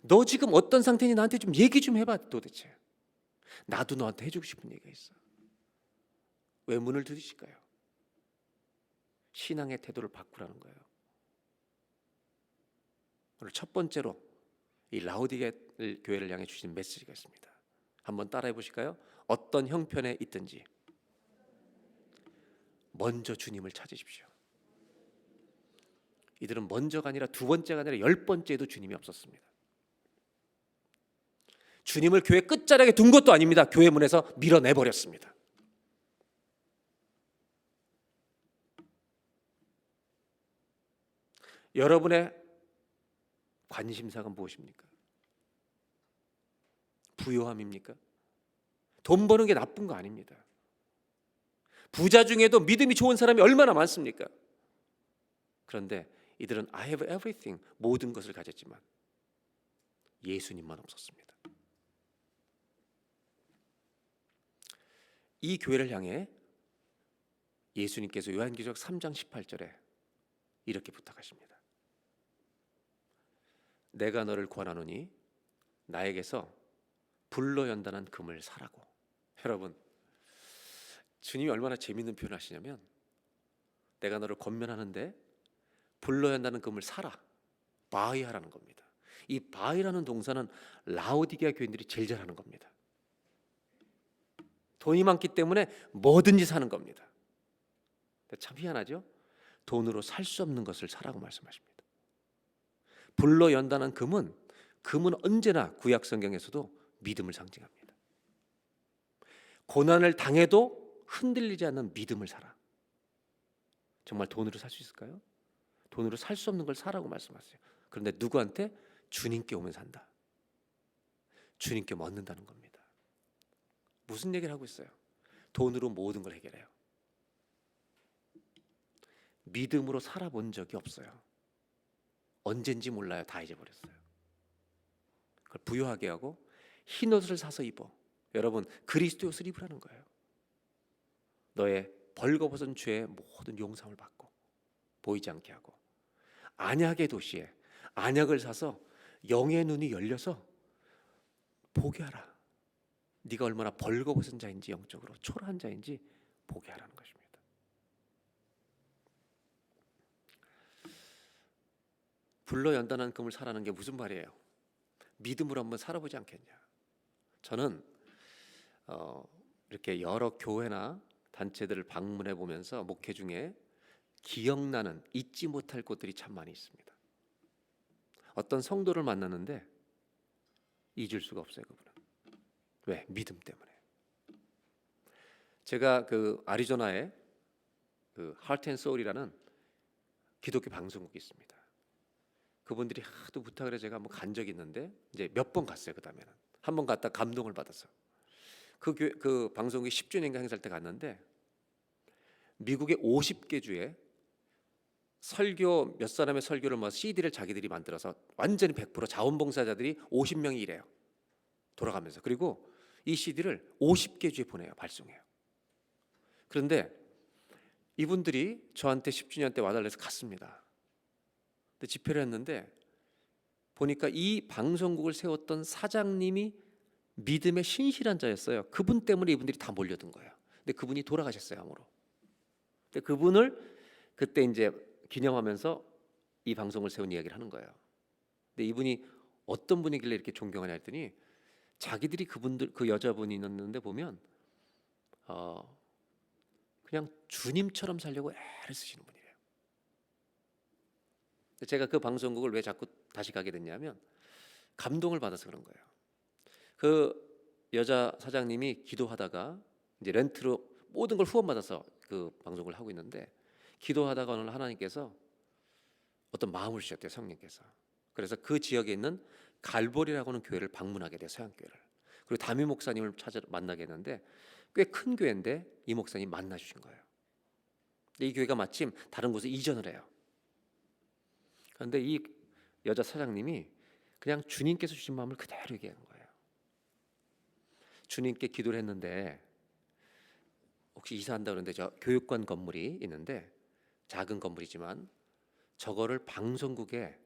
너 지금 어떤 상태니 나한테 좀 얘기 좀 해봐. 도대체 나도 너한테 해주고 싶은 얘기가 있어. 왜 문을 두드리실까요? 신앙의 태도를 바꾸라는 거예요. 오늘 첫 번째로 이 라오디게아 교회를 향해 주신 메시지가 있습니다. 한번 따라해 보실까요? 어떤 형편에 있든지 먼저 주님을 찾으십시오. 이들은 먼저가 아니라 두 번째가 아니라 10번째에도 주님이 없었습니다. 주님을 교회 끝자락에 둔 것도 아닙니다. 교회 문에서 밀어내버렸습니다. 여러분의 관심사가 무엇입니까? 부요함입니까? 돈 버는 게 나쁜 거 아닙니다. 부자 중에도 믿음이 좋은 사람이 얼마나 많습니까? 그런데 이들은 I have everything, 모든 것을 가졌지만 예수님만 없었습니다. 이 교회를 향해 예수님께서 요한계시록 3장 18절에 이렇게 부탁하십니다. 내가 너를 권하노니 나에게서 불로 연단한 금을 사라고. 여러분, 주님이 얼마나 재미있는 표현을 하시냐면 내가 너를 권면하는데 불로 연다는 금을 사라, 바이하라는 겁니다. 이 바이라는 동사는 라오디게아 교인들이 제일 잘하는 겁니다. 돈이 많기 때문에 뭐든지 사는 겁니다. 참 희한하죠? 돈으로 살 수 없는 것을 사라고 말씀하십니다. 불로 연다는 금은 언제나 구약 성경에서도 믿음을 상징합니다. 고난을 당해도 흔들리지 않는 믿음을 사라. 정말 돈으로 살 수 있을까요? 돈으로 살 수 없는 걸 사라고 말씀하세요. 그런데 누구한테? 주님께 오면 산다. 주님께 얻는다는 겁니다. 무슨 얘기를 하고 있어요? 돈으로 모든 걸 해결해요. 믿음으로 살아본 적이 없어요. 언젠지 몰라요. 다 잊어버렸어요. 그걸 부유하게 하고 흰 옷을 사서 입어. 여러분, 그리스도의 옷을 입으라는 거예요. 너의 벌거벗은 죄의 모든 용서를 받고 보이지 않게 하고, 안약의 도시에 안약을 사서 영의 눈이 열려서 보게 하라. 네가 얼마나 벌거벗은 자인지, 영적으로 초라한 자인지 보게 하라는 것입니다. 불러 연단한 금을 사라는 게 무슨 말이에요? 믿음으로 한번 살아보지 않겠냐. 저는 이렇게 여러 교회나 단체들을 방문해 보면서 목회 중에 기억나는, 잊지 못할 곳들이 참 많이 있습니다. 어떤 성도를 만났는데 잊을 수가 없어요. 그분은. 왜? 믿음 때문에. 제가 그 아리조나에 그 하트 앤 소울이라는 기독교 방송국이 있습니다. 그분들이 하도 부탁을 해서 제가 한번 간 적이 있는데, 이제 몇 번 갔어요. 그다음에는 한 번 갔다 감동을 받아서 그 방송국이 10주년인가 행사할 때 갔는데, 미국의 50개 주에 설교 몇 사람의 설교를 모아서 CD를 자기들이 만들어서 완전히 100% 자원봉사자들이 50명이 일해요. 돌아가면서. 그리고 이 CD를 50개 주에 보내요. 발송해요. 그런데 이분들이 저한테 10주년 때 와달래서 갔습니다. 근데 집회를 했는데 보니까 이 방송국을 세웠던 사장님이 믿음의 신실한 자였어요. 그분 때문에 이분들이 다 몰려든 거예요. 근데 그분이 돌아가셨어요. 암으로. 근데 그분을 그때 이제 기념하면서 이 방송을 세운 이야기를 하는 거예요. 근데 이분이 어떤 분이길래 이렇게 존경하냐 했더니, 자기들이 그 여자분이 있는데 보면 그냥 주님처럼 살려고 애를 쓰시는 분이래요. 제가 그 방송국을 왜 자꾸 다시 가게 됐냐면 감동을 받아서 그런 거예요. 그 여자 사장님이 기도하다가 이제 렌트로 모든 걸 후원받아서 그 방송을 하고 있는데, 기도하다가 오늘 하나님께서 어떤 마음을 주셨대요. 성령께서. 그래서 그 지역에 있는 갈보리라고 하는 교회를 방문하게 돼요. 서양교회를. 그리고 담임 목사님을 만나게 했는데, 꽤 큰 교회인데 이 목사님 만나 주신 거예요. 근데 이 교회가 마침 다른 곳에 이전을 해요. 그런데 이 여자 사장님이 그냥 주님께서 주신 마음을 그대로 얘기하는 거예요. 주님께 기도를 했는데, 혹시 이사한다 그러는데 저 교육관 건물이 있는데, 작은 건물이지만 저거를 방송국에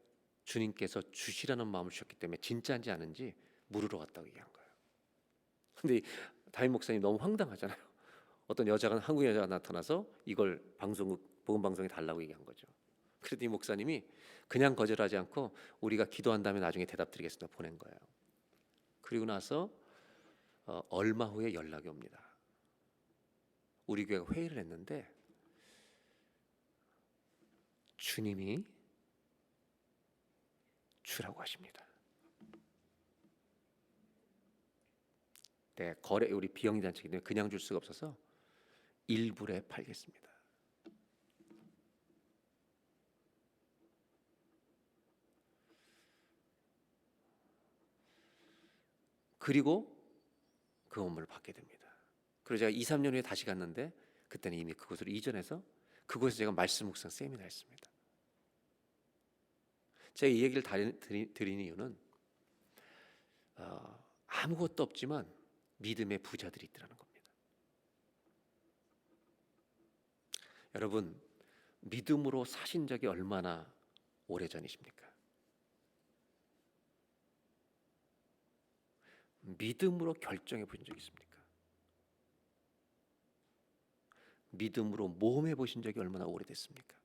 주님께서 주시라는 마음을 주셨기 때문에 진짜인지 아닌지 물으러 갔다고 얘기한 거예요. 근데 담임 목사님 너무 황당하잖아요. 어떤 여자가, 한국 여자가 나타나서 이걸 방송국 복음 방송에 달라고 얘기한 거죠. 그래도 이 목사님이 그냥 거절하지 않고 우리가 기도한 다음에 나중에 대답드리겠습니다 보낸 거예요. 그리고 나서 얼마 후에 연락이 옵니다. 우리 교회가 회의를 했는데 주님이 주라고 하십니다. 네, 거래 우리 비영리 단체이기 때문에 그냥 줄 수가 없어서 일불에 팔겠습니다. 그리고 그 건물을 받게 됩니다. 그리고 제가 2, 3년 후에 다시 갔는데 그때는 이미 그곳으로 이전해서 그곳에서 제가 말씀 묵상 세미나 했습니다. 제가 이 얘기를 드리는 이유는 아무것도 없지만 믿음의 부자들이 있더라는 겁니다. 여러분, 믿음으로 사신 적이 얼마나 오래전이십니까? 믿음으로 결정해 보신 적 있습니까? 믿음으로 모험해 보신 적이 얼마나 오래됐습니까?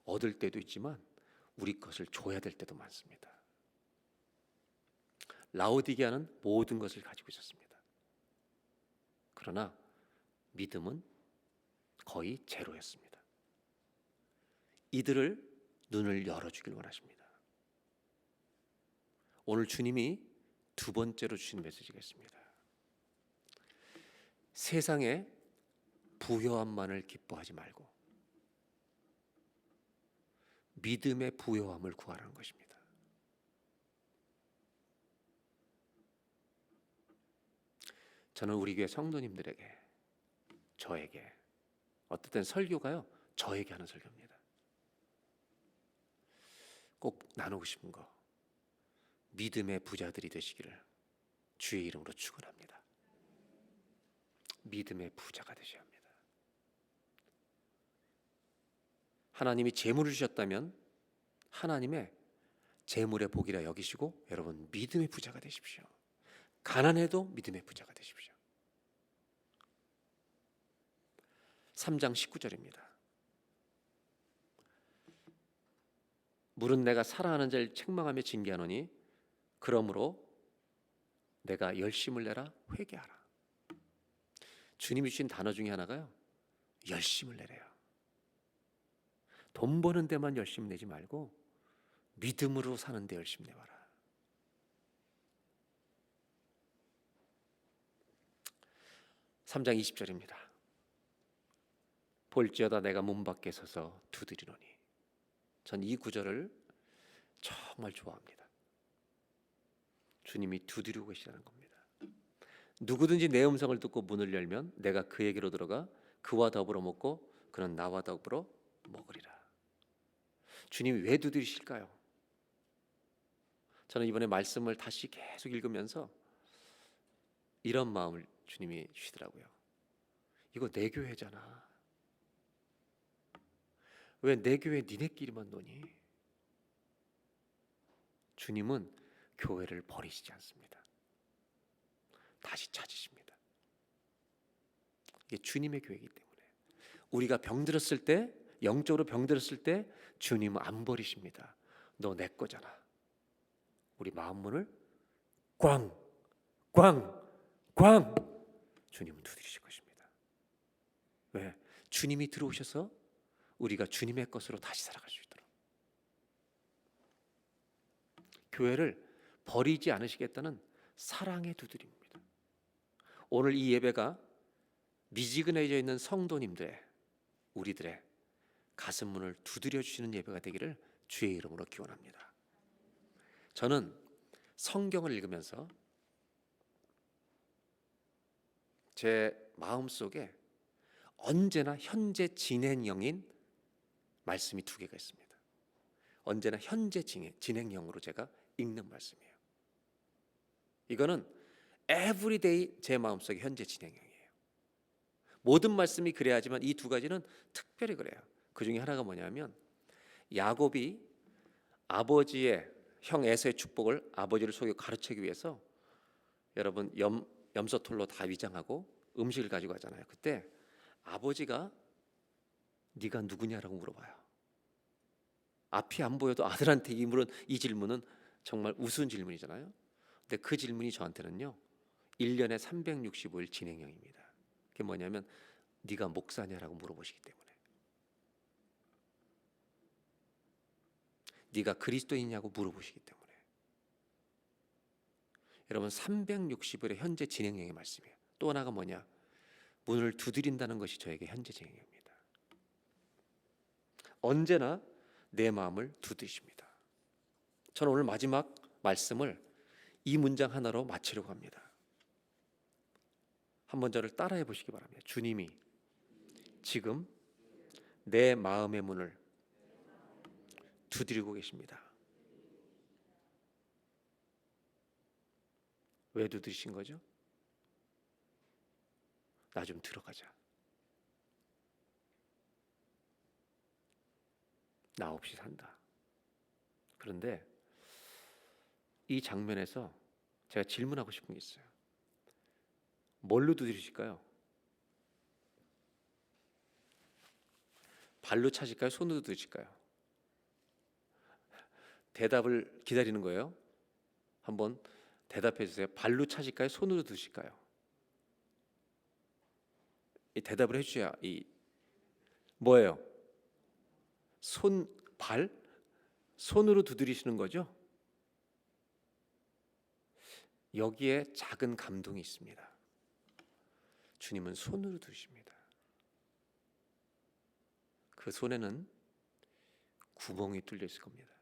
얻을 때도 있지만 우리 것을 줘야 될 때도 많습니다. 라오디게아는 모든 것을 가지고 있었습니다. 그러나 믿음은 거의 제로였습니다. 이들을 눈을 열어주길 원하십니다. 오늘 주님이 두 번째로 주신 메시지가 있습니다. 세상에 부요함만을 기뻐하지 말고 믿음의 부요함을 구하라는 것입니다. 저는 우리 교회 성도님들에게, 저에게 어떨 땐 설교가요, 저에게 하는 설교입니다. 꼭 나누고 싶은 거, 믿음의 부자들이 되시기를 주의 이름으로 축원합니다. 믿음의 부자가 되셔야 합니다. 하나님이 재물을 주셨다면 하나님의 재물의 복이라 여기시고 여러분 믿음의 부자가 되십시오. 가난해도 믿음의 부자가 되십시오. 3장 19절입니다. 물은 내가 사랑하는 자를 책망하며 징계하노니 그러므로 내가 열심을 내라 회개하라. 주님이 주신 단어 중에 하나가요, 열심을 내래요. 돈 버는 데만 열심 내지 말고 믿음으로 사는 데 열심 내봐라. (3장 20절입니다) 볼지어다 내가 문 밖에 서서 두드리노니. 전 이 구절을 정말 좋아합니다. 주님이 두드리고 계시다는 겁니다. 누구든지 내 음성을 듣고 문을 열면 내가 그에게로 들어가 그와 더불어 먹고 그는 나와 더불어 먹으리라. 주님이 왜 두드리실까요? 저는 이번에 말씀을 다시 계속 읽으면서 이런 마음을 주님이 주시더라고요. 이거 내 교회잖아. 왜 내 교회 니네끼리만 노니? 주님은 교회를 버리시지 않습니다. 다시 찾으십니다. 이게 주님의 교회이기 때문에 우리가 병들었을 때, 영적으로 병들었을 때 주님은 안 버리십니다. 너 내 거잖아. 우리 마음 문을 꽝 주님은 두드리실 것입니다. 왜? 주님이 들어오셔서 우리가 주님의 것으로 다시 살아갈 수 있도록 교회를 버리지 않으시겠다는 사랑의 두드림입니다. 오늘 이 예배가 미지근해져 있는 성도님들의, 우리들의 가슴 문을 두드려 주시는 예배가 되기를 주의 이름으로 기원합니다. 저는 성경을 읽으면서 제 마음속에 언제나 현재 진행형인 말씀이 두 개가 있습니다. 언제나 현재 진행형으로 제가 읽는 말씀이에요. 이거는 everyday 제 마음속에 현재 진행형이에요. 모든 말씀이 그래야지만 이 두 가지는 특별히 그래요. 그 중에 하나가 뭐냐면 야곱이 아버지의 형 에서의 축복을 아버지를 속여 가르치기 위해서 여러분 염소털로 다 위장하고 음식을 가지고 가잖아요. 그때 아버지가 네가 누구냐라고 물어봐요. 앞이 안 보여도 아들한테 이 질문은 정말 우스운 질문이잖아요. 근데 그 질문이 저한테는요 1년에 365일 진행형입니다. 그게 뭐냐면 네가 목사냐라고 물어보시기 때문에, 네가 그리스도인이냐고 물어보시기 때문에. 여러분 360일의 현재 진행형의 말씀이에요. 또 하나가 뭐냐, 문을 두드린다는 것이 저에게 현재 진행형입니다. 언제나 내 마음을 두드리십니다. 저는 오늘 마지막 말씀을 이 문장 하나로 마치려고 합니다. 한번 저를 따라해 보시기 바랍니다. 주님이 지금 내 마음의 문을 두드리고 계십니다. 왜 두드리신 거죠? 나 좀 들어가자. 나 없이 산다. 그런데 이 장면에서 제가 질문하고 싶은 게 있어요. 뭘로 두드리실까요? 발로 차실까요? 손으로 두드리실까요? 대답을 기다리는 거예요. 한번 대답해 주세요. 발로 차실까요? 손으로 두드리실까요? 이 대답을 해주셔야 뭐예요? 손으로 두드리시는 거죠? 여기에 작은 감동이 있습니다. 주님은 손으로 두십니다. 그 손에는 구멍이 뚫려 있을 겁니다.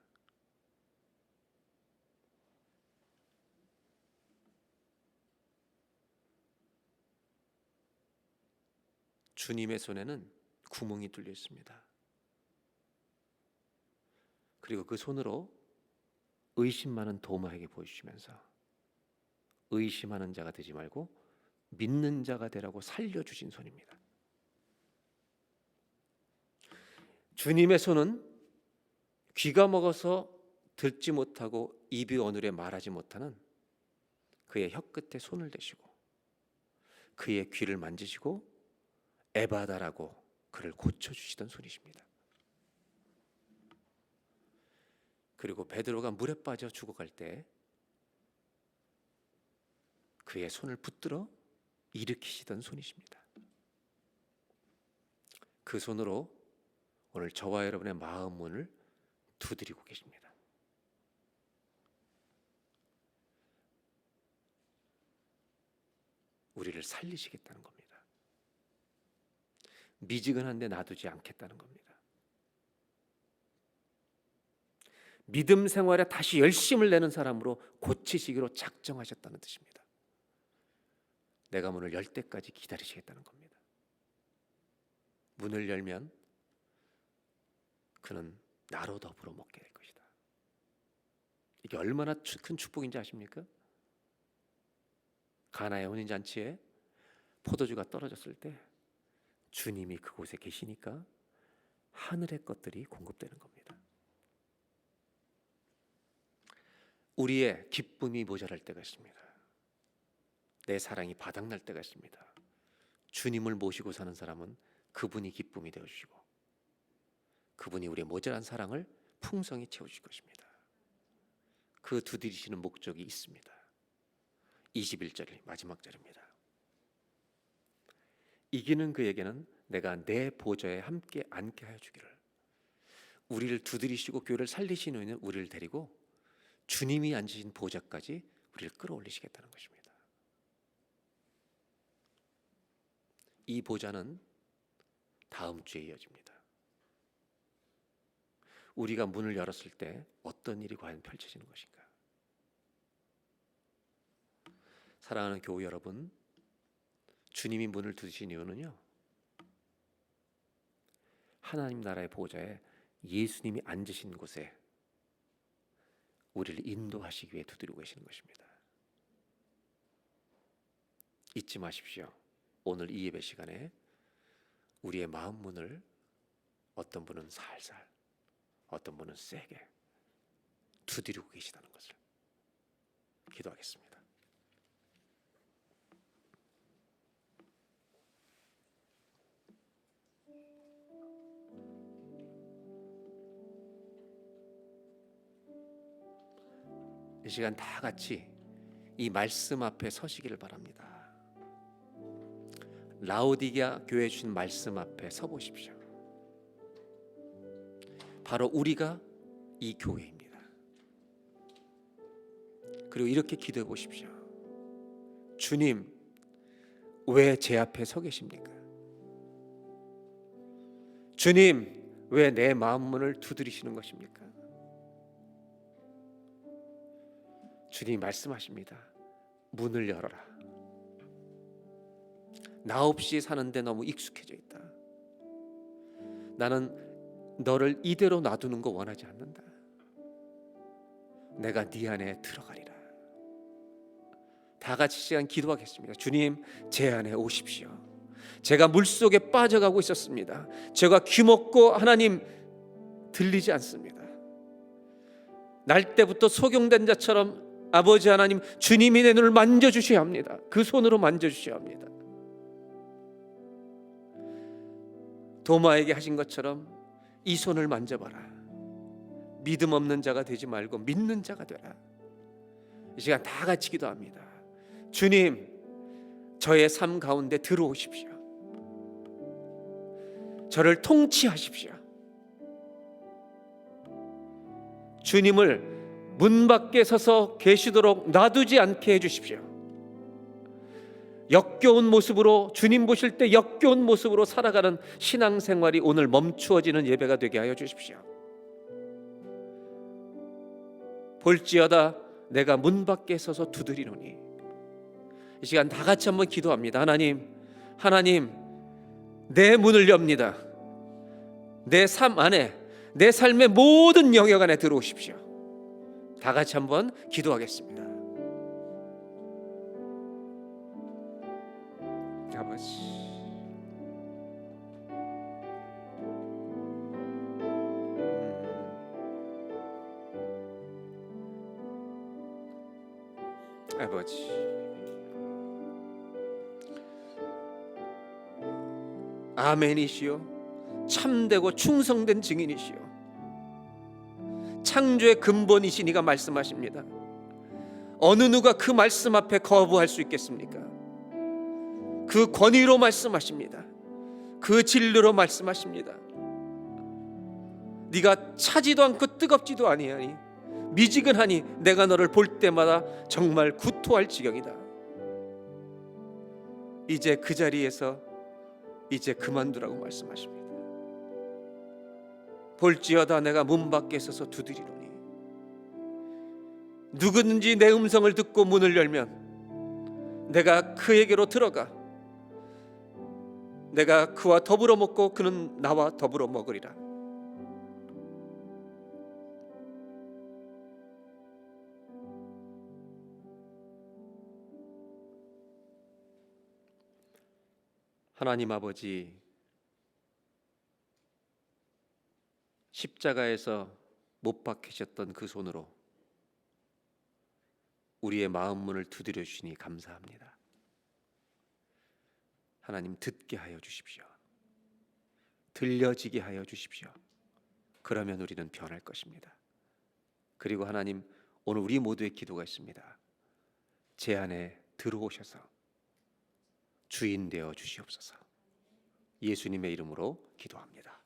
주님의 손에는 구멍이 뚫려 있습니다. 그리고 그 손으로 의심 많은 도마에게 보여주시면서 의심하는 자가 되지 말고 믿는 자가 되라고 살려주신 손입니다. 주님의 손은 귀가 먹어서 듣지 못하고 입이 어눌해 말하지 못하는 그의 혀끝에 손을 대시고 그의 귀를 만지시고 에바다라고 그를 고쳐주시던 손이십니다. 그리고 베드로가 물에 빠져 죽어갈 때 그의 손을 붙들어 일으키시던 손이십니다. 그 손으로 오늘 저와 여러분의 마음 문을 두드리고 계십니다. 우리를 살리시겠다는 겁니다. 미지근한데 놔두지 않겠다는 겁니다. 믿음 생활에 다시 열심을 내는 사람으로 고치시기로 작정하셨다는 뜻입니다. 내가 문을 열 때까지 기다리시겠다는 겁니다. 문을 열면 그는 나로 더불어 먹게 될 것이다. 이게 얼마나 큰 축복인지 아십니까? 가나의 혼인잔치에 포도주가 떨어졌을 때 주님이 그곳에 계시니까 하늘의 것들이 공급되는 겁니다. 우리의 기쁨이 모자랄 때가 있습니다. 내 사랑이 바닥날 때가 있습니다. 주님을 모시고 사는 사람은 그분이 기쁨이 되어주시고 그분이 우리의 모자란 사랑을 풍성히 채워주실 것입니다. 그 두드리시는 목적이 있습니다. 21절 마지막 절입니다. 이기는 그에게는 내가 내 보좌에 함께 앉게 하여 주기를. 우리를 두드리시고 교회를 살리시는 이는 우리를 데리고 주님이 앉으신 보좌까지 우리를 끌어올리시겠다는 것입니다. 이 보좌는 다음 주에 이어집니다. 우리가 문을 열었을 때 어떤 일이 과연 펼쳐지는 것인가? 사랑하는 교우 여러분, 주님이 문을 두신 이유는요, 하나님 나라의 보좌에 예수님이 앉으신 곳에 우리를 인도하시기 위해 두드리고 계시는 것입니다. 잊지 마십시오. 오늘 이 예배 시간에 우리의 마음 문을 어떤 분은 살살, 어떤 분은 세게 두드리고 계시다는 것을. 기도하겠습니다. 이 시간 다 같이 이 말씀 앞에 서시기를 바랍니다. 라오디게아 교회 주신 말씀 앞에 서 보십시오. 바로 우리가 이 교회입니다. 그리고 이렇게 기도해 보십시오. 주님, 왜 제 앞에 서 계십니까? 주님, 왜 내 마음 문을 두드리시는 것입니까? 주님이 말씀하십니다. 문을 열어라. 나 없이 사는데 너무 익숙해져 있다. 나는 너를 이대로 놔두는 거 원하지 않는다. 내가 네 안에 들어가리라. 다 같이 시간 기도하겠습니다. 주님, 제 안에 오십시오. 제가 물속에 빠져가고 있었습니다. 제가 귀먹고 하나님 들리지 않습니다. 날 때부터 소경된 자처럼 아버지 하나님, 주님이 내 눈을 만져주셔야 합니다. 그 손으로 만져주셔야 합니다. 도마에게 하신 것처럼 이 손을 만져봐라. 믿음 없는 자가 되지 말고 믿는 자가 되라. 이 시간 다 같이 기도합니다. 주님, 저의 삶 가운데 들어오십시오. 저를 통치하십시오. 주님을 문 밖에 서서 계시도록 놔두지 않게 해주십시오. 역겨운 모습으로, 주님 보실 때 역겨운 모습으로 살아가는 신앙생활이 오늘 멈추어지는 예배가 되게 하여 주십시오. 볼지어다 내가 문 밖에 서서 두드리노니. 이 시간 다 같이 한번 기도합니다. 하나님, 내 문을 엽니다. 내 삶 안에, 내 삶의 모든 영역 안에 들어오십시오. 다 같이 한번 기도하겠습니다. 아버지, 아버지, 아멘이시요, 참되고 충성된 증인이시요, 창조의 근본이시니가 말씀하십니다. 어느 누가 그 말씀 앞에 거부할 수 있겠습니까? 그 권위로 말씀하십니다. 그 진리로 말씀하십니다. 네가 차지도 않고 뜨겁지도 아니하니 미지근하니 내가 너를 볼 때마다 정말 구토할 지경이다. 이제 그 자리에서 이제 그만두라고 말씀하십니다. 볼지어다 내가 문 밖에 서서 두드리노니 누구든지 내 음성을 듣고 문을 열면 내가 그에게로 들어가 내가 그와 더불어 먹고 그는 나와 더불어 먹으리라. 하나님 아버지, 십자가에서 못 박히셨던 그 손으로 우리의 마음 문을 두드려 주시니 감사합니다. 하나님, 듣게 하여 주십시오. 들려지게 하여 주십시오. 그러면 우리는 변할 것입니다. 그리고 하나님, 오늘 우리 모두의 기도가 있습니다. 제 안에 들어오셔서 주인 되어 주시옵소서. 예수님의 이름으로 기도합니다.